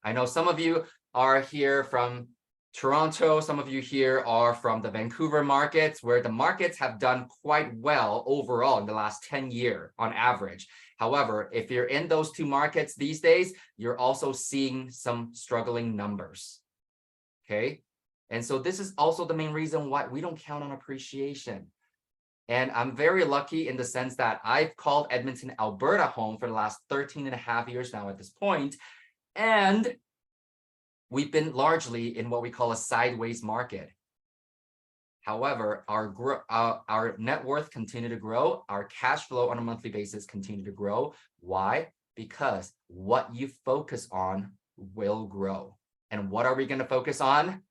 I know some of you are here from Toronto. Some of you here are from the Vancouver markets, where the markets have done quite well overall in the last 10 years on average. However, if you're in those two markets these days, you're also seeing some struggling numbers. Okay. And so this is also the main reason why we don't count on appreciation. And I'm very lucky in the sense that I've called Edmonton, Alberta home for the last 13 and a half years now at this point. And we've been largely in what we call a sideways market. However, our net worth continue to grow. Our cash flow on a monthly basis continue to grow. Why? Because what you focus on will grow. And what are we going to focus on?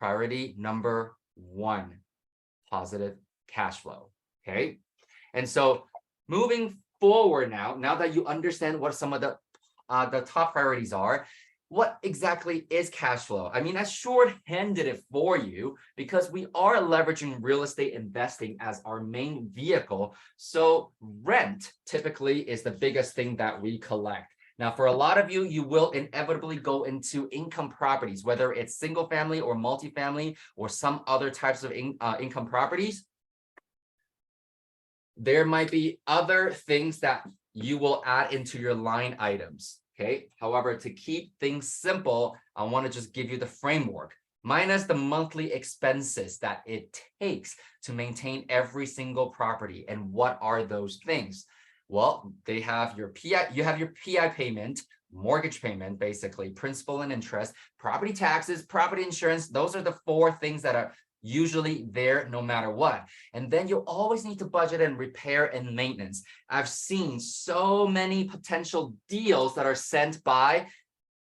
Priority number 1, positive cash flow. Okay. And so moving forward now that you understand what some of the top priorities are, what exactly is cash flow? I mean, I shorthanded it for you because we are leveraging real estate investing as our main vehicle. So rent typically is the biggest thing that we collect. Now, for a lot of you, you will inevitably go into income properties, whether it's single family or multifamily or some other types of income properties. There might be other things that you will add into your line items. Okay. However, to keep things simple, I want to just give you the framework minus the monthly expenses that it takes to maintain every single property. And what are those things? Well, they have your PI, you have your PI payment, mortgage payment, basically principal and interest, property taxes, property insurance. Those are the 4 things that are usually there no matter what. And then you always need to budget in repair and maintenance. I've seen so many potential deals that are sent by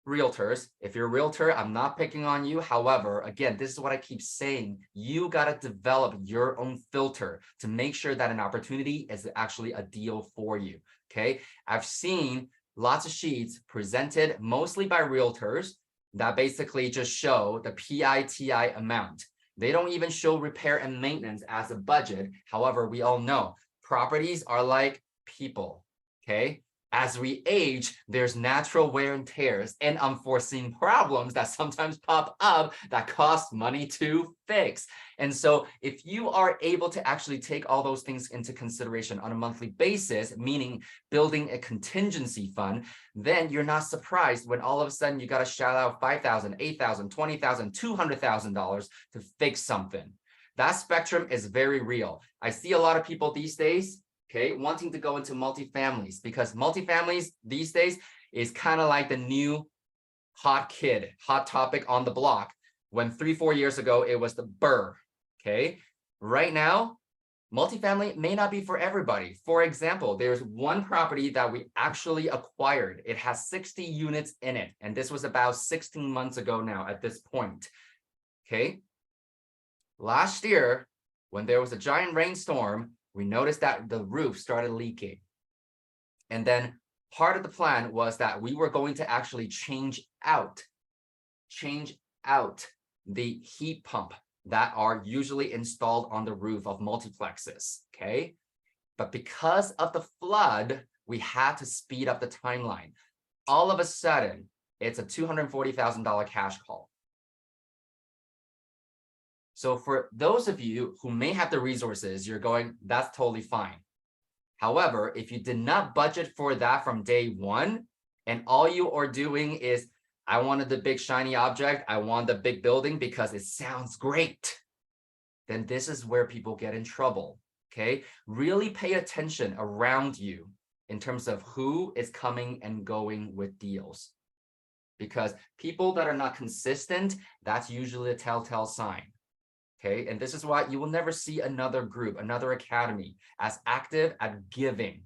realtors. If you're a realtor, I'm not picking on you. However, again, this is what I keep saying. You got to develop your own filter to make sure that an opportunity is actually a deal for you. Okay. I've seen lots of sheets presented mostly by realtors that basically just show the PITI amount. They don't even show repair and maintenance as a budget. However, we all know properties are like people. Okay. As we age, there's natural wear and tears and unforeseen problems that sometimes pop up that cost money to fix. And so if you are able to actually take all those things into consideration on a monthly basis, meaning building a contingency fund, then you're not surprised when all of a sudden you got to shout out $5,000, $8,000, $20,000, $200,000 to fix something. That spectrum is very real. I see a lot of people these days, okay, wanting to go into multifamilies, because multifamilies these days is kind of like the new hot topic on the block. When 3-4 years ago, it was the burr, okay? Right now, multifamily may not be for everybody. For example, there's one property that we actually acquired. It has 60 units in it, and this was about 16 months ago now at this point, okay? Last year, when there was a giant rainstorm, we noticed that the roof started leaking. And then part of the plan was that we were going to actually change out the heat pump that are usually installed on the roof of multiplexes, okay? But because of the flood, we had to speed up the timeline. All of a sudden, it's a $240,000 cash call. So for those of you who may have the resources, you're going, that's totally fine. However, if you did not budget for that from day one, and all you are doing is, I wanted the big shiny object, I want the big building because it sounds great, then this is where people get in trouble, okay? Really pay attention around you in terms of who is coming and going with deals. Because people that are not consistent, that's usually a telltale sign. Okay, and this is why you will never see another group, another academy as active at giving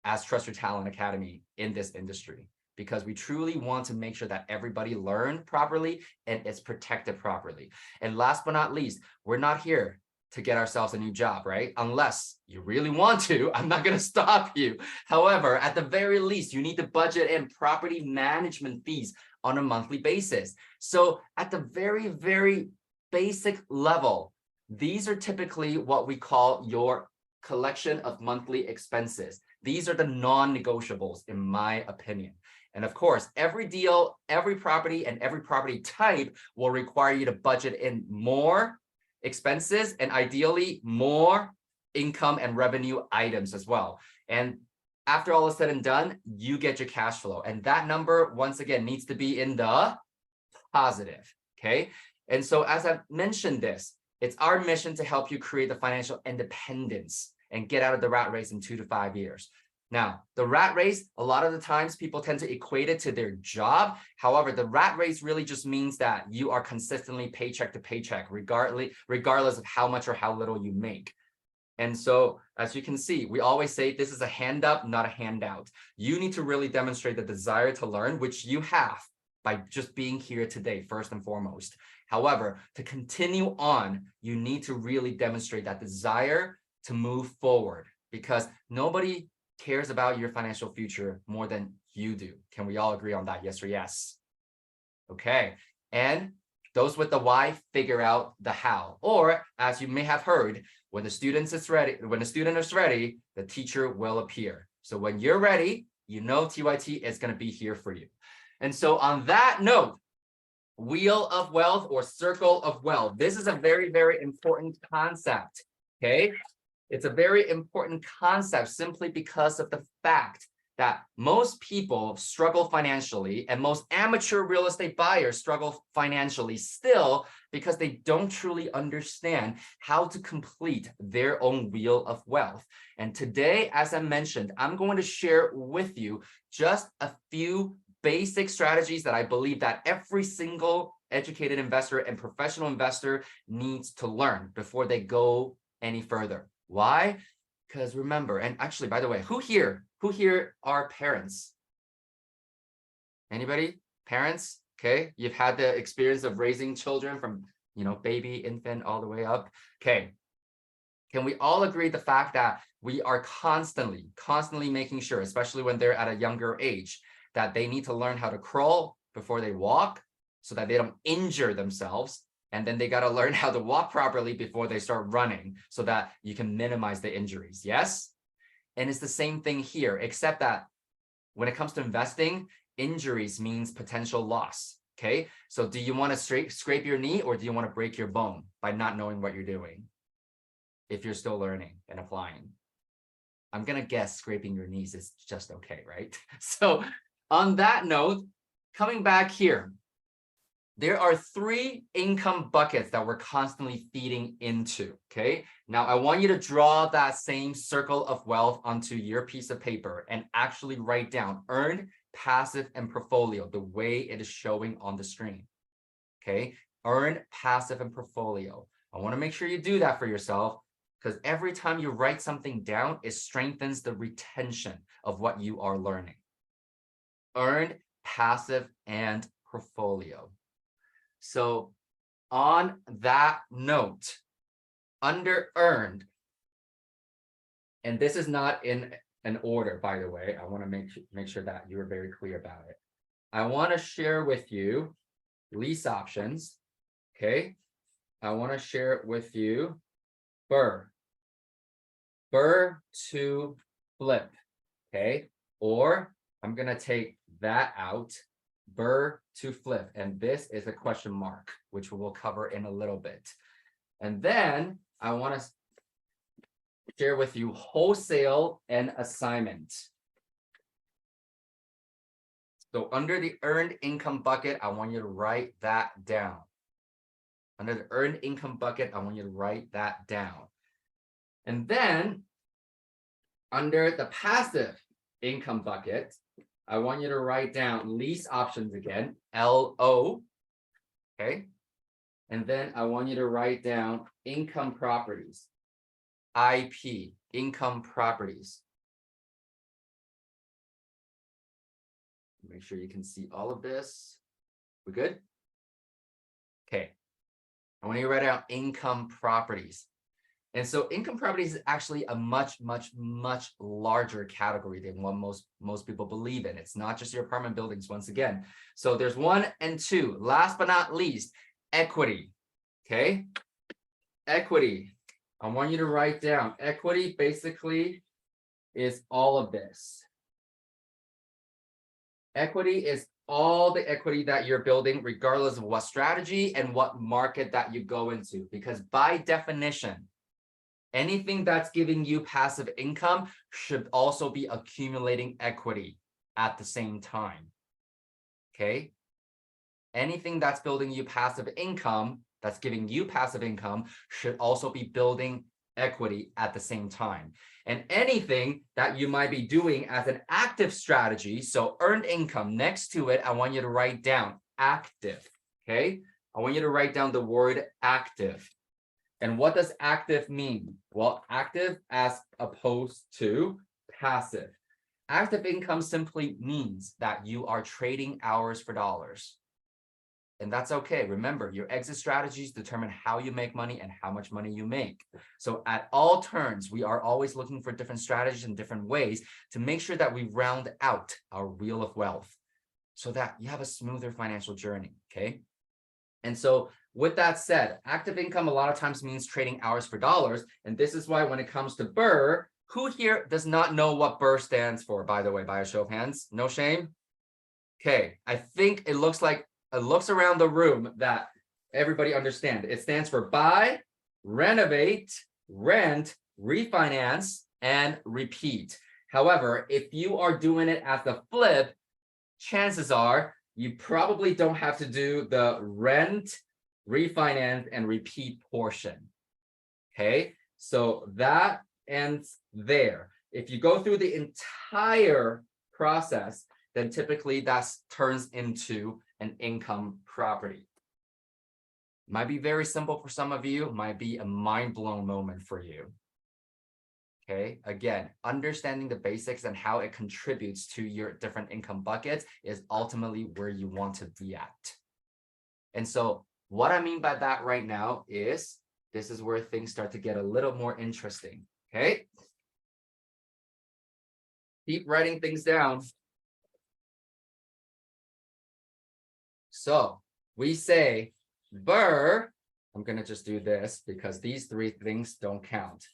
as Trust Your Talent Academy in this industry, because we truly want to make sure that everybody learn properly and is protected properly. And last but not least, we're not here to get ourselves a new job, right? Unless you really want to, I'm not going to stop you. However, at the very least, you need to budget in property management fees on a monthly basis. So at the very, very basic level, these are typically what we call your collection of monthly expenses. These are the non-negotiables, in my opinion. And of course, every deal, every property, and every property type will require you to budget in more expenses and ideally more income and revenue items as well. And after all is said and done, you get your cash flow. And that number, once again, needs to be in the positive, okay? And so as I've mentioned this, it's our mission to help you create the financial independence and get out of the rat race in 2 to 5 years. Now, the rat race, a lot of the times people tend to equate it to their job. However, the rat race really just means that you are consistently paycheck to paycheck, regardless of how much or how little you make. And so, as you can see, we always say this is a hand up, not a handout. You need to really demonstrate the desire to learn, which you have by just being here today, first and foremost. However, to continue on, you need to really demonstrate that desire to move forward, because nobody cares about your financial future more than you do. Can we all agree on that? Yes or yes? Okay. And those with the why figure out the how. Or as you may have heard, when the student is ready, the teacher will appear. So when you're ready, you know TYT is going to be here for you. And so on that note, wheel of wealth or circle of wealth. This is a very, very important concept, okay? It's a very important concept simply because of the fact that most people struggle financially and most amateur real estate buyers struggle financially still because they don't truly understand how to complete their own wheel of wealth. And today, as I mentioned, I'm going to share with you just a few basic strategies that I believe that every single educated investor and professional investor needs to learn before they go any further. Why? Because remember, and actually, by the way, who here are parents? Anybody? Parents? Okay, you've had the experience of raising children from, baby, infant, all the way up. Okay. Can we all agree the fact that we are constantly making sure, especially when they're at a younger age, that they need to learn how to crawl before they walk so that they don't injure themselves. And then they got to learn how to walk properly before they start running so that you can minimize the injuries. Yes. And it's the same thing here, except that when it comes to investing, injuries means potential loss. Okay. So do you want to scrape your knee, or do you want to break your bone by not knowing what you're doing? If you're still learning and applying, I'm going to guess scraping your knees is just okay, right? So on that note, coming back here, there are 3 income buckets that we're constantly feeding into, okay? Now, I want you to draw that same circle of wealth onto your piece of paper and actually write down earned, passive, and portfolio the way it is showing on the screen, okay? Earned, passive, and portfolio. I want to make sure you do that for yourself, because every time you write something down, it strengthens the retention of what you are learning. Earned, passive, and portfolio. So on that note, under earned, and this is not in an order, by the way, I want to make sure that you are very clear about it. I want to share with you lease options, okay? I want to share with you BRRRR to flip, okay? Or I'm going to take that out, BRRRR to flip. And this is a question mark, which we will cover in a little bit. And then I want to share with you wholesale and assignment. So under the earned income bucket, I want you to write that down. Under the earned income bucket, I want you to write that down. And then under the passive income bucket, I want you to write down lease options again, LO, okay? And then I want you to write down income properties, IP, income properties. Make sure you can see all of this. We good? Okay. I want you to write out income properties. And so income properties is actually a much larger category than what most people believe in. It's not just your apartment buildings once again. So there's 1 and 2. Last but not least, equity. Okay. Equity. I want you to write down equity basically is all of this. Equity is all the equity that you're building, regardless of what strategy and what market that you go into, because by definition, anything that's giving you passive income should also be accumulating equity at the same time, okay? Anything that's building you passive income, that's giving you passive income, should also be building equity at the same time. And anything that you might be doing as an active strategy, so earned income, next to it, I want you to write down active, okay? I want you to write down the word active. And what does active mean? Well, active as opposed to passive. Active income simply means that you are trading hours for dollars. And that's okay. Remember, your exit strategies determine how you make money and how much money you make. So at all turns, we are always looking for different strategies and different ways to make sure that we round out our wheel of wealth so that you have a smoother financial journey, okay? And so with that said, active income a lot of times means trading hours for dollars. And this is why when it comes to BRRRR, who here does not know what BRRRR stands for, by the way, by a show of hands? No shame? Okay, I think it looks around the room that everybody understands. It stands for buy, renovate, rent, refinance, and repeat. However, if you are doing it as the flip, chances are you probably don't have to do the rent, refinance, and repeat portion. Okay, so that ends there. If you go through the entire process, then typically that turns into an income property. Might be very simple for some of you, might be a mind-blown moment for you. Okay, again, understanding the basics and how it contributes to your different income buckets is ultimately where you want to be at. And so what I mean by that right now is this is where things start to get a little more interesting. Okay, keep writing things down. So we say Burr, I'm going to just do this because these three things don't count.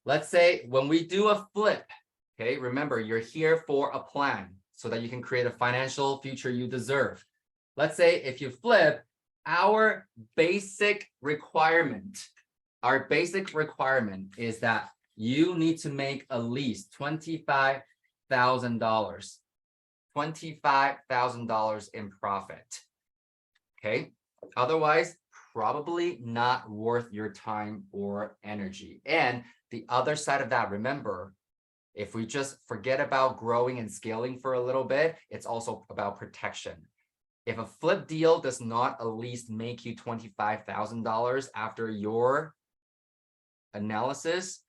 Let's say when we do a flip, okay, remember you're here for a plan so that you can create a financial future you deserve. Let's say if you flip, our basic requirement is that you need to make at least $25,000. $25,000 in profit. Okay, otherwise probably not worth your time or energy. And the other side of that, remember, if we just forget about growing and scaling for a little bit, it's also about protection. If a flip deal does not at least make you $25,000 after your analysis,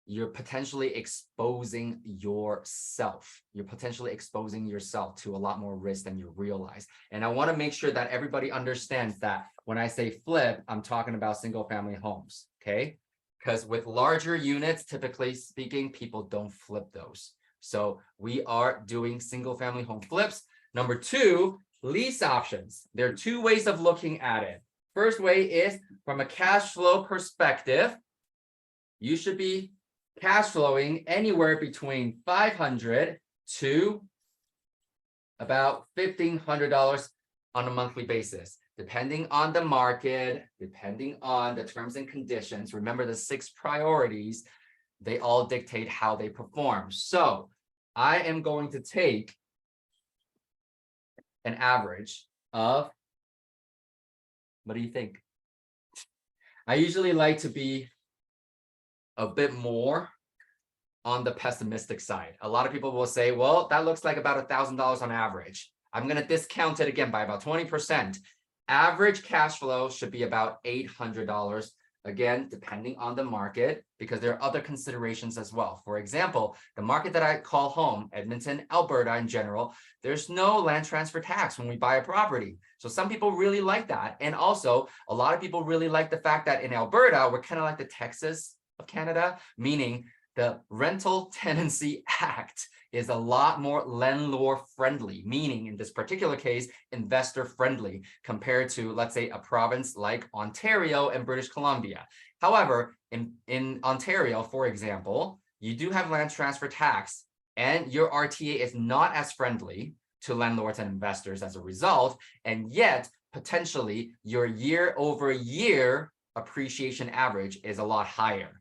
you're potentially exposing yourself. You're potentially exposing yourself to a lot more risk than you realize. And I want to make sure that everybody understands that when I say flip, I'm talking about single family homes, okay? Because with larger units, typically speaking, people don't flip those. So we are doing single family home flips. Number two, lease options. There are two ways of looking at it. First way is from a cash flow perspective, you should be cash flowing anywhere between $500 to about $1,500 on a monthly basis, depending on the market, depending on the terms and conditions. Remember the 6 priorities, they all dictate how they perform. So I am going to take an average of, what do you think? I usually like to be a bit more on the pessimistic side. A lot of people will say, well, that looks like about $1,000 on average. I'm going to discount it again by about 20%. Average cash flow should be about $800, again, depending on the market, because there are other considerations as well. For example, the market that I call home, Edmonton, Alberta in general, there's no land transfer tax when we buy a property. So some people really like that. And also, a lot of people really like the fact that in Alberta, we're kind of like the Texas of Canada, meaning the Rental Tenancy Act is a lot more landlord friendly, meaning in this particular case, investor friendly compared to, let's say, a province like Ontario and British Columbia. However, in Ontario, for example, you do have land transfer tax and your RTA is not as friendly to landlords and investors as a result, and yet potentially your year-over-year appreciation average is a lot higher.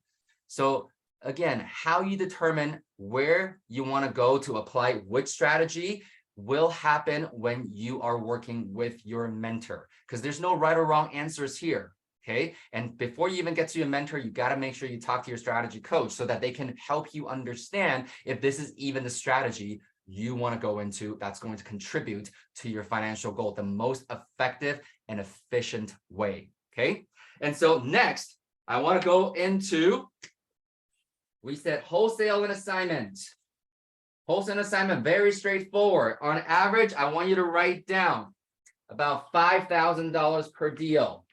So again, how you determine where you want to go to apply which strategy will happen when you are working with your mentor, because there's no right or wrong answers here. Okay. And before you even get to your mentor, you got to make sure you talk to your strategy coach so that they can help you understand if this is even the strategy you want to go into that's going to contribute to your financial goal the most effective and efficient way. Okay. And so next, I want to go into, we said wholesale and assignment. Wholesale and assignment, very straightforward. On average, I want you to write down about $5,000 per deal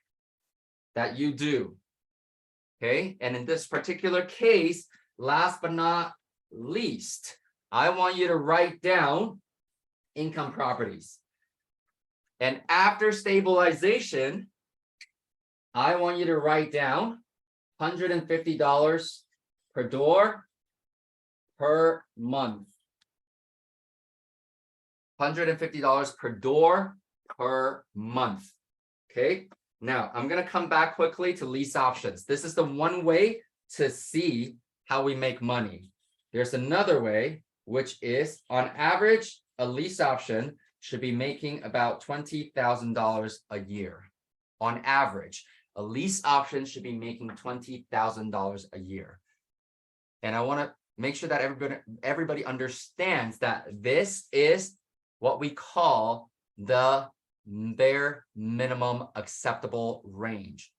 that you do. Okay, and in this particular case, last but not least, I want you to write down income properties. And after stabilization, I want you to write down $150 per door per month. $150 per door per month. Okay, now I'm going to come back quickly to lease options. This is the one way to see how we make money. There's another way, which is on average, a lease option should be making about $20,000 a year. On average, a lease option should be making $20,000 a year. And I want to make sure that everybody understands that this is what we call the bare minimum acceptable range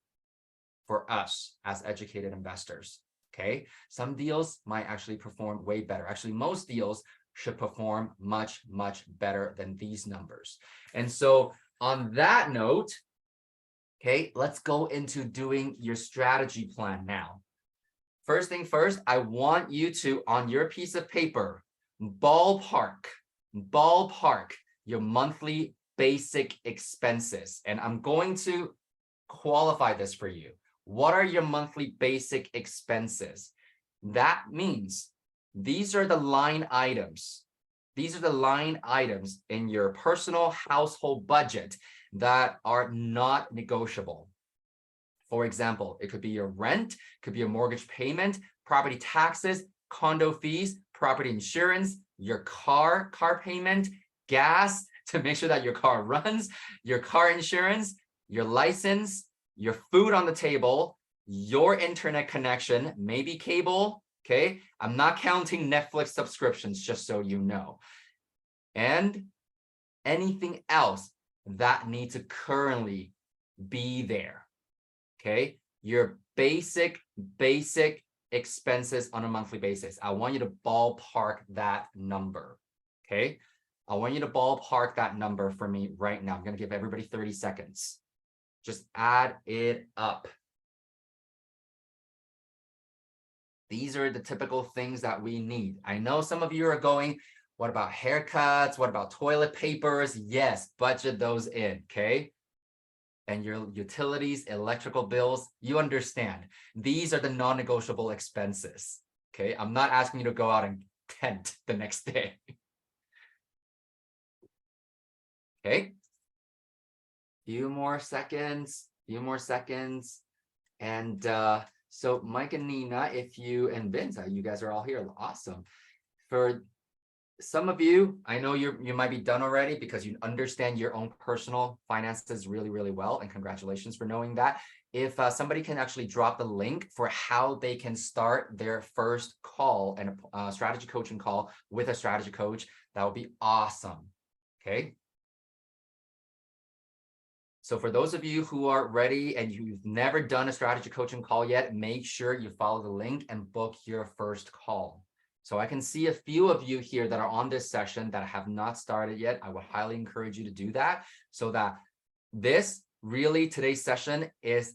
for us as educated investors. Okay, some deals might actually perform way better. Actually, most deals should perform much, much better than these numbers. And so on that note, okay, let's go into doing your strategy plan now. First thing first, I want you to, on your piece of paper, ballpark your monthly basic expenses. And I'm going to qualify this for you. What are your monthly basic expenses? That means these are the line items. These are the line items in your personal household budget that are not negotiable. For example, it could be your rent, could be a mortgage payment, property taxes, condo fees, property insurance, your car payment, gas to make sure that your car runs, your car insurance, your license, your food on the table, your internet connection, maybe cable, okay? I'm not counting Netflix subscriptions, just so you know. And anything else that needs to currently be there, okay? Your basic expenses on a monthly basis. I want you to ballpark that number, okay? I want you to ballpark that number for me right now. I'm gonna give everybody 30 seconds. Just add it up. These are the typical things that we need. I know some of you are going, what about haircuts? What about toilet papers? Yes, budget those in, okay? And your utilities, electrical bills, you understand. These are the non-negotiable expenses, okay? I'm not asking you to go out and tent the next day. Okay? Few more seconds. And so Mike and Nina, if you, and Vince, you guys are all here, awesome. For some of you, I know you might be done already because you understand your own personal finances really, really well, and congratulations for knowing that. If somebody can actually drop the link for how they can start their first call and a strategy coaching call with a strategy coach, that would be awesome, okay? So for those of you who are ready and you've never done a strategy coaching call yet, make sure you follow the link and book your first call. So I can see a few of you here that are on this session that have not started yet. I would highly encourage you to do that so that this really, today's session is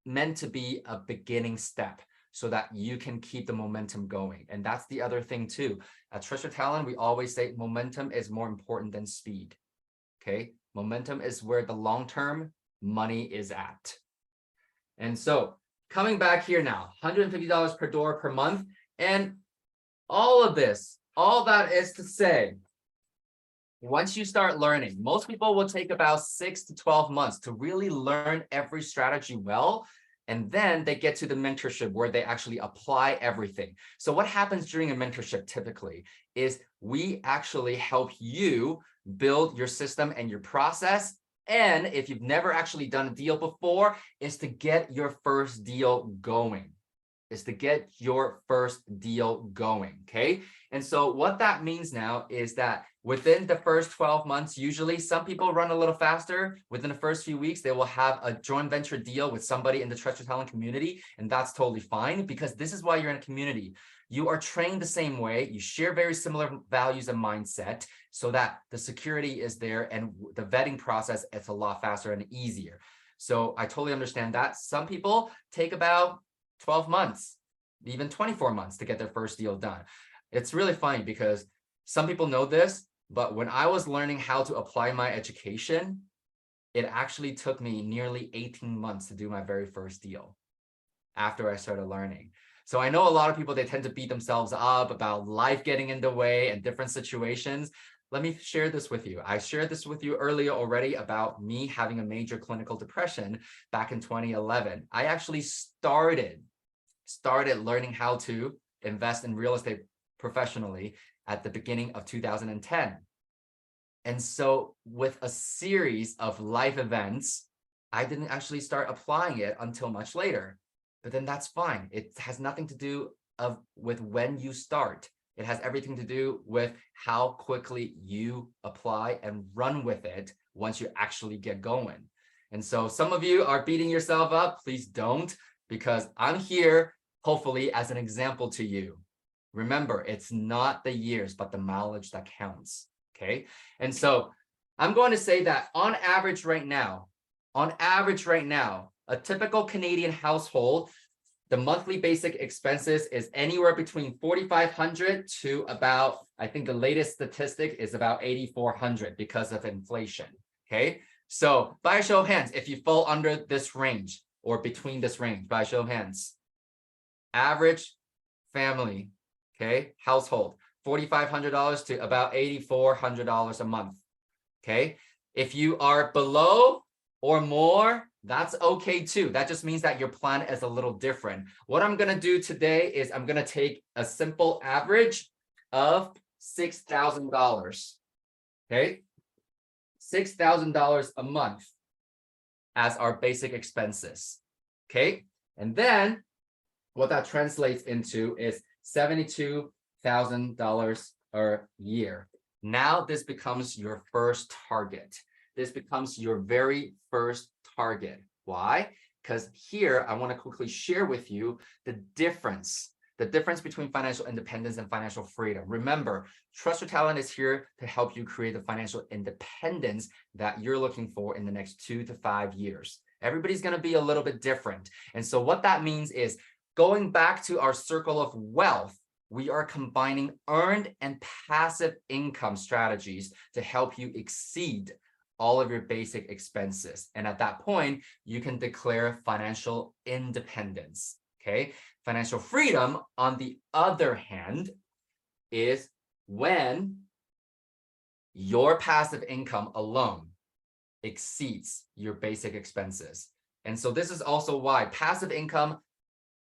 meant to be a beginning step so that you can keep the momentum going. And that's the other thing too. At Treasure Talent, we always say momentum is more important than speed, okay? Momentum is where the long-term money is at. And so coming back here now, $150 per door per month. And all of this, all that is to say, once you start learning, most people will take about 6 to 12 months to really learn every strategy well. And then they get to the mentorship where they actually apply everything. So what happens during a mentorship typically is we actually help you build your system and your process. And if you've never actually done a deal before, is to get your first deal going. Okay? And so what that means now is that within the first 12 months, usually some people run a little faster. Within the first few weeks, they will have a joint venture deal with somebody in the Treasure Talent community. And that's totally fine because this is why you're in a community. You are trained the same way. You share very similar values and mindset so that the security is there and the vetting process is a lot faster and easier. So I totally understand that. Some people take about 12 months, even 24 months to get their first deal done. It's really funny because some people know this, but when I was learning how to apply my education, it actually took me nearly 18 months to do my very first deal after I started learning. So I know a lot of people, they tend to beat themselves up about life getting in the way and different situations. Let me share this with you. I shared this with you earlier already about me having a major clinical depression back in 2011. I actually started learning how to invest in real estate professionally at the beginning of 2010. And so with a series of life events, I didn't actually start applying it until much later. But then that's fine. It has nothing to do with when you start. It has everything to do with how quickly you apply and run with it once you actually get going. And so some of you are beating yourself up. Please don't, because I'm here hopefully as an example to you. Remember, it's not the years, but the mileage that counts. Okay. And so I'm going to say that on average right now, a typical Canadian household, the monthly basic expenses is anywhere between $4,500 to about, I think the latest statistic is about $8,400 because of inflation. Okay. So by a show of hands, if you fall under this range or between this range, by a show of hands, average family, okay, household, $4,500 to about $8,400 a month. Okay. If you are below or more, that's okay too. That just means that your plan is a little different. What I'm going to do today is I'm going to take a simple average of $6,000. Okay. $6,000 a month as our basic expenses. Okay. And then what that translates into is $72,000 a year. Now this becomes your first target. This becomes your very first target. Why? Because here I want to quickly share with you the difference between financial independence and financial freedom. Remember, Trust Your Talent is here to help you create the financial independence that you're looking for in the next 2 to 5 years. Everybody's going to be a little bit different. And so what that means is going back to our circle of wealth, we are combining earned and passive income strategies to help you exceed all of your basic expenses. And at that point, you can declare financial independence. Okay. Financial freedom, on the other hand, is when your passive income alone exceeds your basic expenses. And so this is also why passive income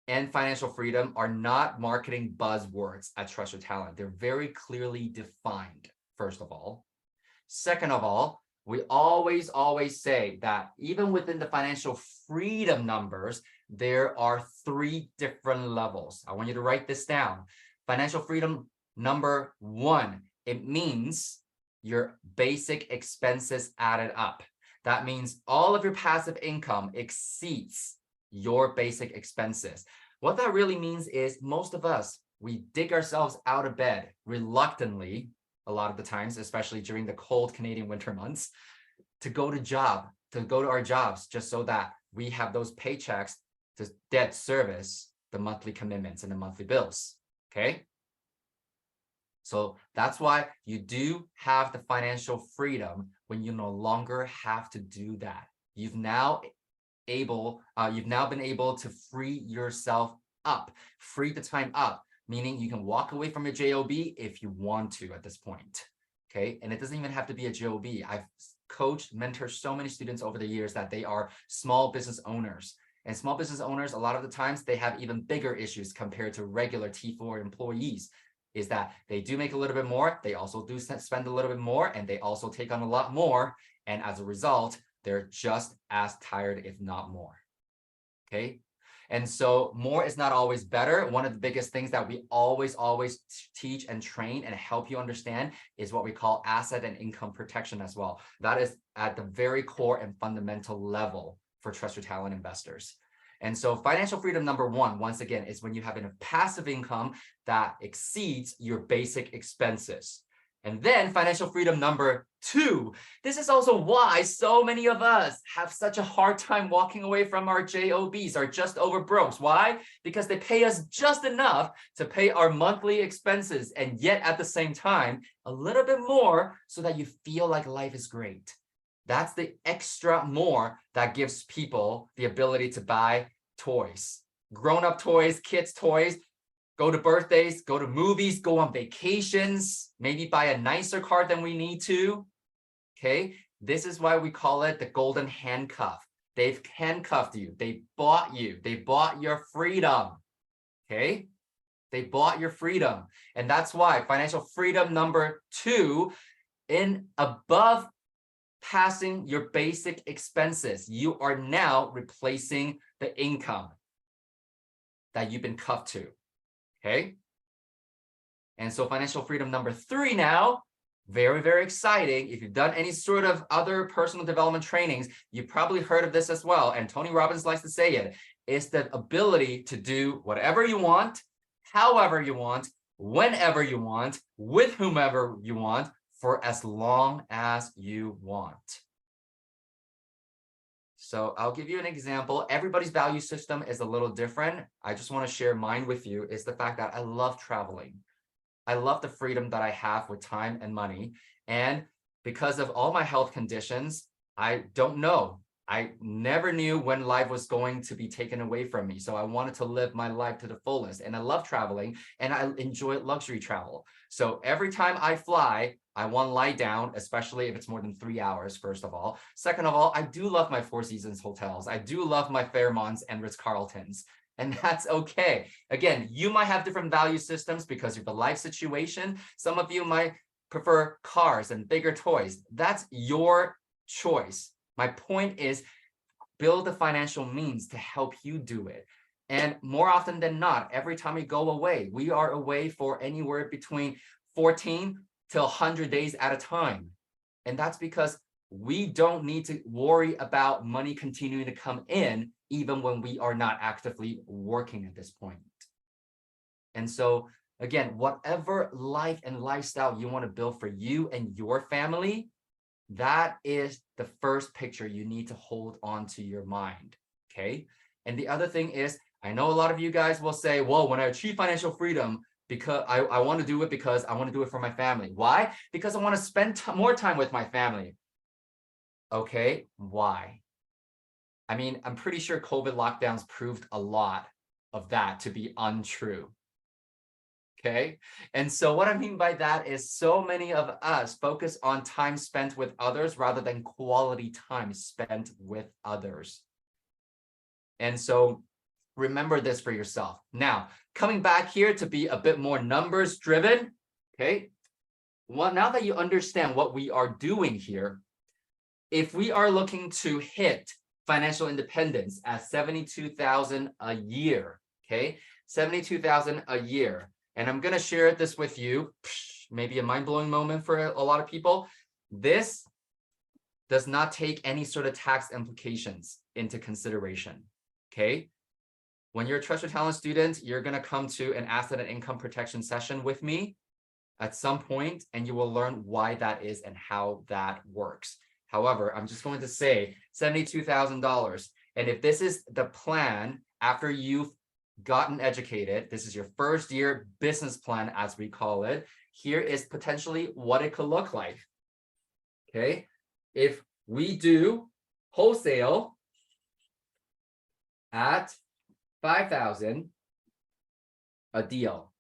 and financial freedom are not marketing buzzwords at Trust Your Talent. They're very clearly defined, first of all. Second of all, we always say that even within the financial freedom numbers, there are 3 different levels. I want you to write this down. Financial freedom number 1, it means your basic expenses added up. That means all of your passive income exceeds your basic expenses. What that really means is most of us, we dig ourselves out of bed reluctantly, a lot of the times, especially during the cold Canadian winter months, to go to our jobs, just so that we have those paychecks to debt service the monthly commitments and the monthly bills. Okay. So that's why you do have the financial freedom when you no longer have to do that. You've now been able to free yourself up, free the time up, meaning you can walk away from your job if you want to at this point. Okay. And it doesn't even have to be a job. I've coached, mentored so many students over the years that they are small business owners. And small business owners, a lot of the times, they have even bigger issues compared to regular T4 employees, is that they do make a little bit more. They also do spend a little bit more, and they also take on a lot more. And as a result, they're just as tired, if not more. Okay. And so more is not always better. One of the biggest things that we always teach and train and help you understand is what we call asset and income protection as well. That is at the very core and fundamental level for Trust Your Talent investors. And so financial freedom number 1, once again, is when you have a passive income that exceeds your basic expenses. And then financial freedom number 2, this is also why so many of us have such a hard time walking away from our JOBs, our just over brokes. Why? Because they pay us just enough to pay our monthly expenses, and yet at the same time, a little bit more so that you feel like life is great. That's the extra more that gives people the ability to buy toys, grown-up toys, kids' toys, go to birthdays, go to movies, go on vacations, maybe buy a nicer car than we need to. Okay, this is why we call it the golden handcuff. They've handcuffed you. They bought you. They bought your freedom. Okay, they bought your freedom. And that's why financial freedom number 2, in above passing your basic expenses, you are now replacing the income that you've been cuffed to. Okay. And so financial freedom number 3 now, very, very exciting. If you've done any sort of other personal development trainings, you've probably heard of this as well. And Tony Robbins likes to say it, is the ability to do whatever you want, however you want, whenever you want, with whomever you want, for as long as you want. So I'll give you an example. Everybody's value system is a little different. I just want to share mine with you, is the fact that I love traveling. I love the freedom that I have with time and money. And because of all my health conditions, I don't know. I never knew when life was going to be taken away from me. So I wanted to live my life to the fullest. And I love traveling and I enjoy luxury travel. So every time I fly, I want to lie down, especially if it's more than 3 hours, first of all. Second of all, I do love my Four Seasons hotels. I do love my Fairmonts and Ritz-Carltons. And that's okay. Again, you might have different value systems because of the life situation. Some of you might prefer cars and bigger toys. That's your choice. My point is, build the financial means to help you do it. And more often than not, every time we go away, we are away for anywhere between 14 to 100 days at a time. And that's because we don't need to worry about money continuing to come in, even when we are not actively working at this point. And so, again, whatever life and lifestyle you want to build for you and your family, that is the first picture you need to hold on to your mind, okay? And the other thing is, I know a lot of you guys will say, well, when I achieve financial freedom, because I want to do it because I want to do it for my family. Why? Because I want to spend more time with my family. Okay, why? I mean, I'm pretty sure COVID lockdowns proved a lot of that to be untrue. Okay, and so what I mean by that is so many of us focus on time spent with others rather than quality time spent with others. And so remember this for yourself. Now, coming back here to be a bit more numbers driven, okay? Well, now that you understand what we are doing here, if we are looking to hit financial independence at 72,000 a year, okay? 72,000 a year. And I'm going to share this with you, maybe a mind-blowing moment for a lot of people. This does not take any sort of tax implications into consideration, okay? When you're a Treasure Talent student, you're going to come to an asset and income protection session with me at some point, and you will learn why that is and how that works. However, I'm just going to say $72,000. And if this is the plan after you've gotten educated, this is your first year business plan, as we call it, here is potentially what it could look like. Okay. If we do wholesale at 5,000 a deal,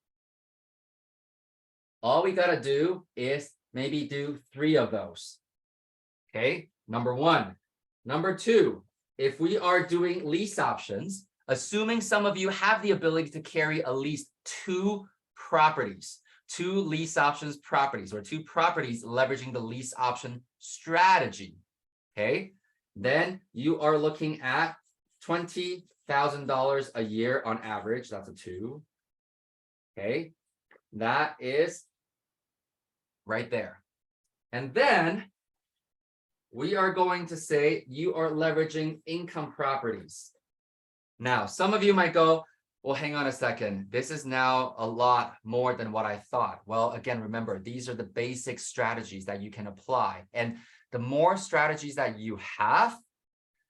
all we got to do is maybe do 3 of those. Okay, number 1. Number 2, if we are doing lease options, assuming some of you have the ability to carry at least 2 properties, 2 lease options properties, or 2 properties leveraging the lease option strategy, okay, then you are looking at $20,000 a year on average. That's a 2. Okay, that is right there. And then we are going to say you are leveraging income properties. Now, some of you might go, well, hang on a second. This is now a lot more than what I thought. Well, again, remember, these are the basic strategies that you can apply. And the more strategies that you have,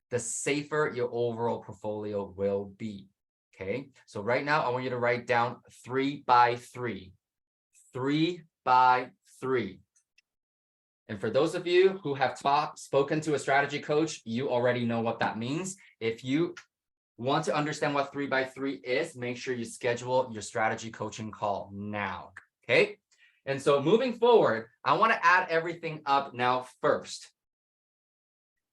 the safer your overall portfolio will be. Okay, so right now, I want you to write down 3 by 3. 3 by 3. And for those of you who have spoken to a strategy coach, you already know what that means. If you want to understand what 3 by 3 is, make sure you schedule your strategy coaching call now, okay? And so moving forward, I want to add everything up now first.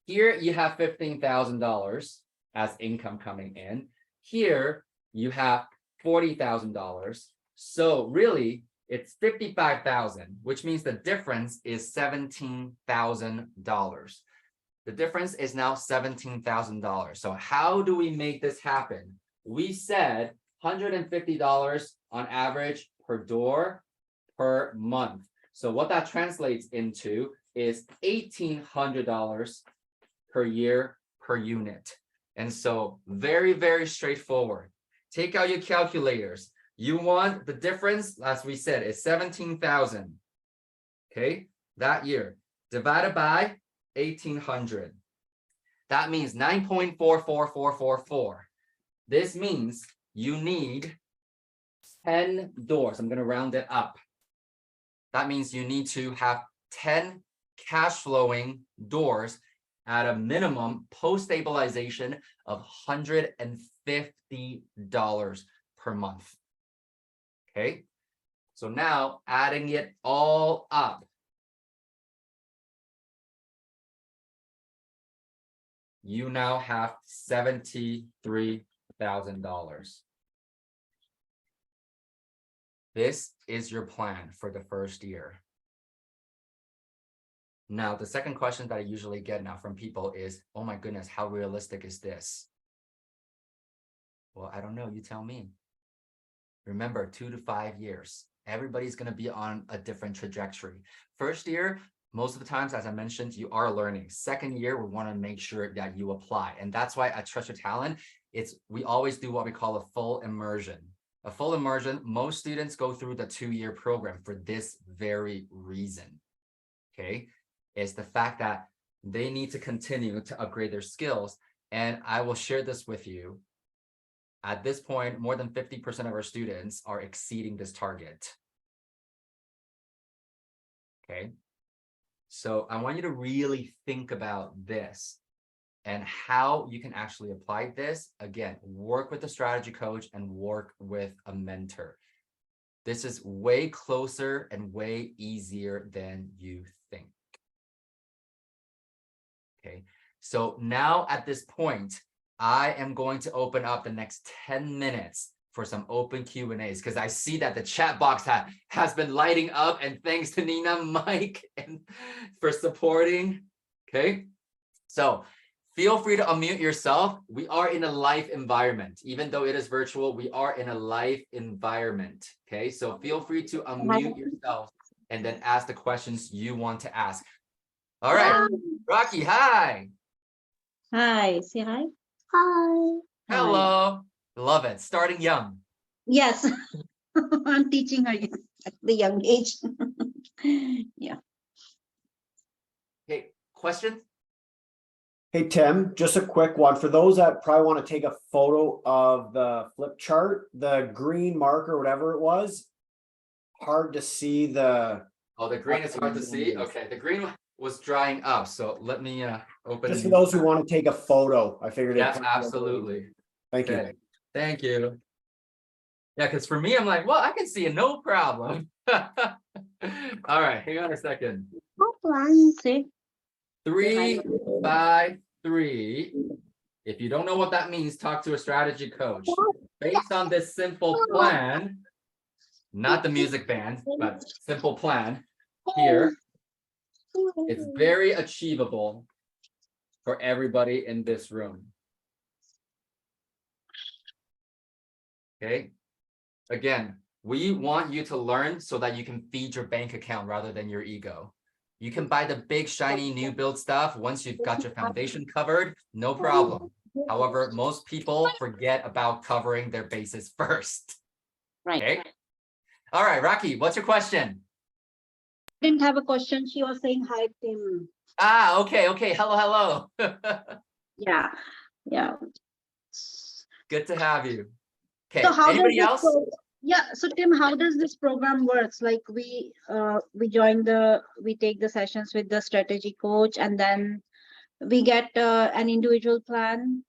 Here you have $15,000 as income coming in. Here you have $40,000. So really, it's $55,000, which means the difference is $17,000. The difference is now $17,000. So how do we make this happen? We said $150 on average per door per month. So what that translates into is $1,800 per year per unit. And so very, very straightforward. Take out your calculators. You want the difference, as we said, is 17,000. Okay, that year divided by 1,800. That means 9.44444. This means you need 10 doors. I'm going to round it up. That means you need to have 10 cash flowing doors at a minimum post stabilization of $150 per month. Okay, so now adding it all up, you now have $73,000. This is your plan for the first year. Now, the second question that I usually get now from people is, oh my goodness, how realistic is this? Well, I don't know. You tell me. Remember, 2 to 5 years. Everybody's going to be on a different trajectory. First year, most of the times, as I mentioned, you are learning. Second year, we want to make sure that you apply. And that's why at Trust Your Talent, we always do what we call a full immersion. A full immersion, most students go through the 2-year program for this very reason. Okay, it's the fact that they need to continue to upgrade their skills. And I will share this with you. At this point, more than 50% of our students are exceeding this target. Okay, so I want you to really think about this and how you can actually apply this. Again, work with a strategy coach and work with a mentor. This is way closer and way easier than you think. Okay, so now at this point, I am going to open up the next 10 minutes for some open Q&As because I see that the chat box has been lighting up, and thanks to Nina, Mike, and for supporting. Okay, so feel free to unmute yourself. We are in a live environment. Even though it is virtual, we are in a live environment. Okay, so feel free to unmute yourself and then ask the questions you want to ask. All right, Rocky, hi. Hi, say hi. Hi. Hello. Love it. Starting young. Yes, I'm teaching her at the young age. Yeah. Okay, question? Hey, Tim, just a quick one. For those that probably want to take a photo of the flip chart, the green marker, whatever it was, hard to see the... Oh, the green is hard to see. Okay, the green was drying up. So let me open. Just for those who want to take a photo, I figured. Yeah, absolutely. Thank you. Okay. Thank you. Yeah, because for me, I'm like, well, I can see it, no problem. All right, hang on a second. 3, 5, 3. If you don't know what that means, talk to a strategy coach. Based on this simple plan, not the music band, but simple plan here, it's very achievable for everybody in this room. Okay. Again, we want you to learn so that you can feed your bank account rather than your ego. You can buy the big, shiny, new build stuff once you've got your foundation covered, no problem. However, most people forget about covering their bases first. Right. Okay. All right, Rocky, what's your question? Didn't have a question. She was saying hi, Tim. Ah, okay, okay. Hello. Yeah, yeah. Good to have you. Okay, So how anybody does else? Yeah, so Tim, how does this program works? Like we take the sessions with the strategy coach, and then we get an individual plan.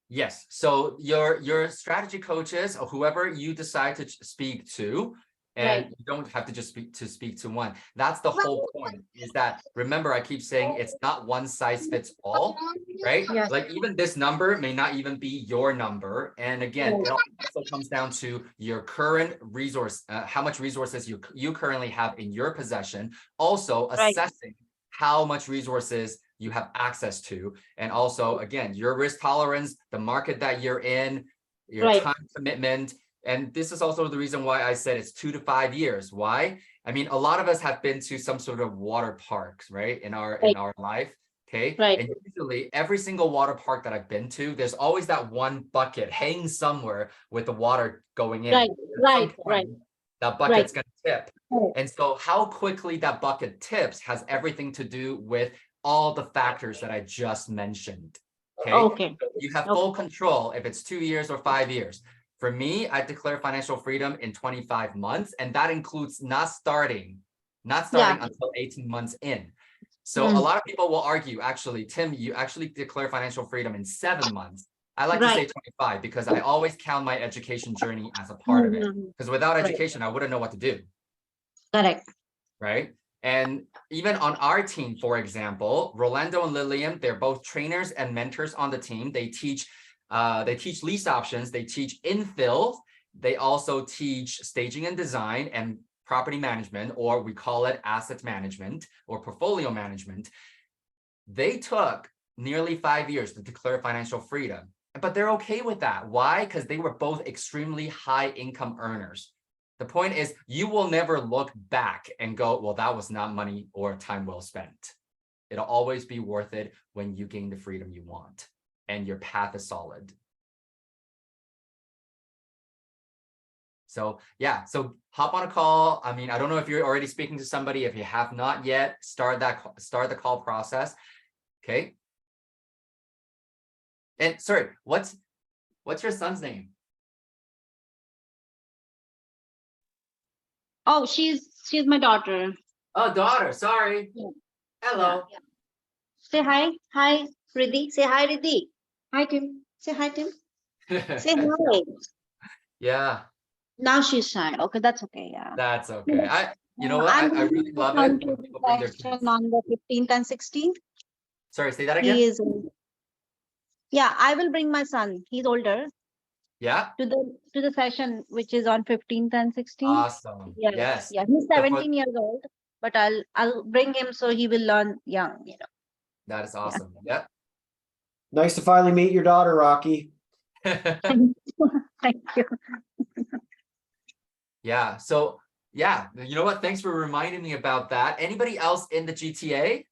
Yes. So your strategy coaches or whoever you decide to speak to, and Right. you don't have to just speak to one. That's the whole point, is that, remember, I keep saying it's not one size fits all, right? Yes. Like even this number may not even be your number. And again, it also comes down to your current resource, how much resources you currently have in your possession. Also assessing how much resources you have access to. And also, again, your risk tolerance, the market that you're in, your time commitment, And this is also the reason why I said it's 2 to 5 years. Why? I mean, a lot of us have been to some sort of water parks, right? In our life. Okay. Right. And usually every single water park that I've been to, there's always that one bucket hanging somewhere with the water going in. Right, At some right, point, right. that bucket's going to tip. Right. And so how quickly that bucket tips has everything to do with all the factors that I just mentioned. Okay. Okay. You have full control if it's 2 years or 5 years. For me, I declare financial freedom in 25 months, and that includes not starting until 18 months in. So a lot of people will argue, actually, Tim, you actually declare financial freedom in 7 months. I like to say 25 because I always count my education journey as a part of it. Because without education, I wouldn't know what to do. Correct. Right. And even on our team, for example, Rolando and Lillian, they're both trainers and mentors on the team. They teach lease options, they teach infill, they also teach staging and design and property management, or we call it asset management or portfolio management. They took nearly 5 years to declare financial freedom, but they're okay with that. Why? Because they were both extremely high income earners. The point is, you will never look back and go, well, that was not money or time well spent. It'll always be worth it when you gain the freedom you want and your path is solid. So yeah, so hop on a call. I mean, I don't know if you're already speaking to somebody. If you have not yet, start the call process. Okay. And sorry, what's your son's name? Oh, she's my daughter. Oh, daughter. Sorry. Yeah. Hello. Yeah. Say hi. Hi, Riddhi. Say hi, Riddhi. Hi, Tim. Say hi, Tim. Say hi. Yeah. Now she's shy. Okay, that's okay. Yeah. That's okay. You know what? I really love it when people bring their kids. On the 15th and 16th. Sorry, say that again. He is. Yeah, I will bring my son. He's older. Yeah. To the session which is on 15th and 16th. Awesome. Yeah. Yes. Yeah, he's 17 years old, but I'll bring him so he will learn young, you know. That is awesome. Yeah. Nice to finally meet your daughter, Rocky. Thank you. Yeah. So yeah, you know what? Thanks for reminding me about that. Anybody else in the GTA?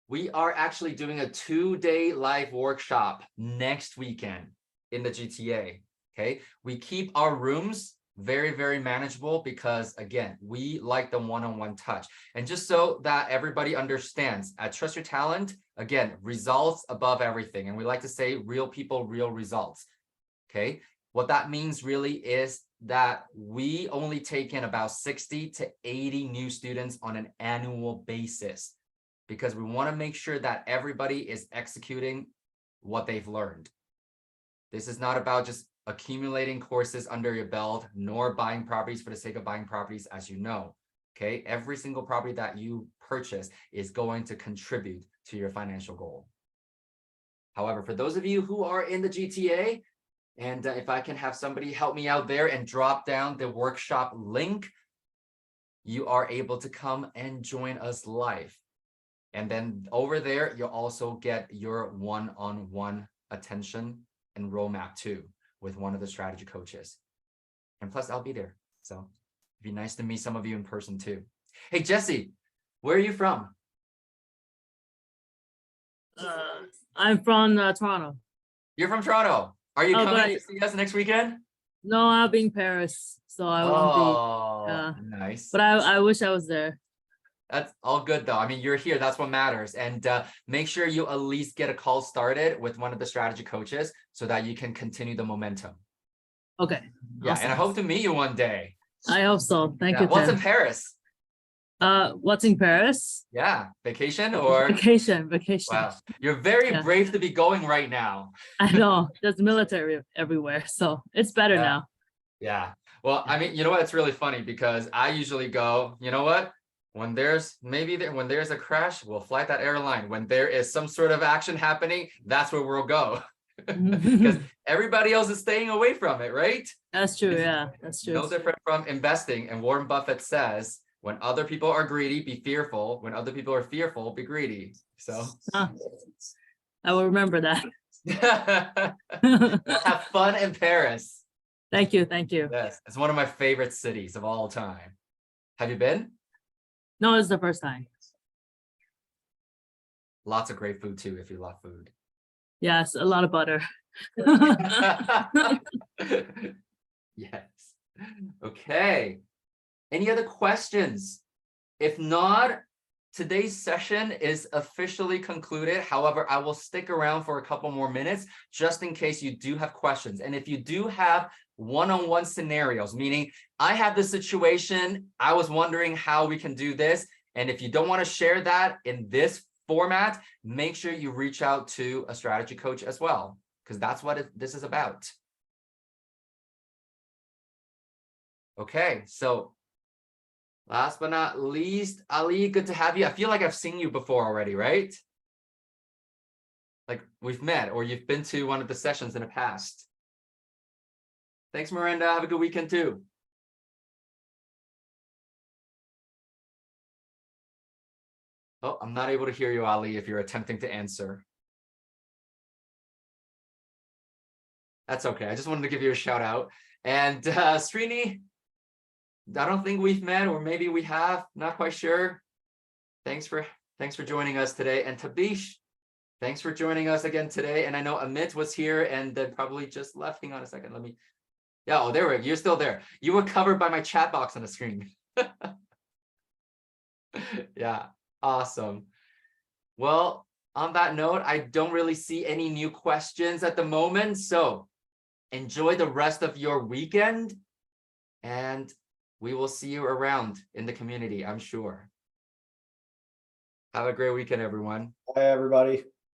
We are actually doing a 2-day live workshop next weekend in the GTA. Okay. We keep our rooms very, very manageable because again, we like the one-on-one touch. And just so that everybody understands, at Trust Your Talent, again, results above everything. And we like to say real people, real results. Okay. What that means really is that we only take in about 60 to 80 new students on an annual basis because we want to make sure that everybody is executing what they've learned. This is not about just accumulating courses under your belt, nor buying properties for the sake of buying properties, as you know. Okay, every single property that you purchase is going to contribute to your financial goal. However, for those of you who are in the GTA, and if I can have somebody help me out there and drop down the workshop link, you are able to come and join us live. And then over there, you'll also get your one-on-one attention and roadmap too with one of the strategy coaches. And plus I'll be there. So it'd be nice to meet some of you in person too. Hey, Jesse, where are you from? I'm from Toronto. You're from Toronto. Are you coming but to see us next weekend? No, I'll be in Paris, so I won't be. Nice. But I wish I was there. That's all good though. I mean, you're here. That's what matters. And make sure you at least get a call started with one of the strategy coaches so that you can continue the momentum. Okay. Yeah, awesome. and I hope to meet you one day. I hope so. Thank you, What's Tim. in Paris? What's in Paris? Yeah, vacation or vacation. Wow, you're very brave to be going right now. I know there's military everywhere, so it's better now. Yeah. Well, I mean, you know what? It's really funny because I usually go, you know what? When there's a crash, we'll fly that airline. When there is some sort of action happening, that's where we'll go. Because everybody else is staying away from it, right? That's true. Yeah, that's true. No different from investing. And Warren Buffett says, when other people are greedy, be fearful. When other people are fearful, be greedy. So I will remember that. Have fun in Paris. Thank you. Thank you. Yes, it's one of my favorite cities of all time. Have you been? No, it's the first time. Lots of great food too, if you love food. Yes, a lot of butter. Yes. Okay. Any other questions? If not, today's session is officially concluded. However, I will stick around for a couple more minutes just in case you do have questions. And if you do have one-on-one scenarios, meaning I have this situation, I was wondering how we can do this. And if you don't want to share that in this format, make sure you reach out to a strategy coach as well, because that's what this is about. Okay, so last but not least, Ali, good to have you. I feel like I've seen you before already, right? Like we've met or you've been to one of the sessions in the past. Thanks, Miranda. Have a good weekend too. Oh, I'm not able to hear you, Ali, if you're attempting to answer. That's okay. I just wanted to give you a shout out. And Srini, I don't think we've met, or maybe we have, not quite sure. Thanks for joining us today. And Tabish, thanks for joining us again today. And I know Amit was here and then probably just left. Hang on a second. Let me, yeah, oh, there we go. You're still there. You were covered by my chat box on the screen. Yeah, awesome. Well, on that note, I don't really see any new questions at the moment. So enjoy the rest of your weekend. And we will see you around in the community, I'm sure. Have a great weekend, everyone. Bye, everybody.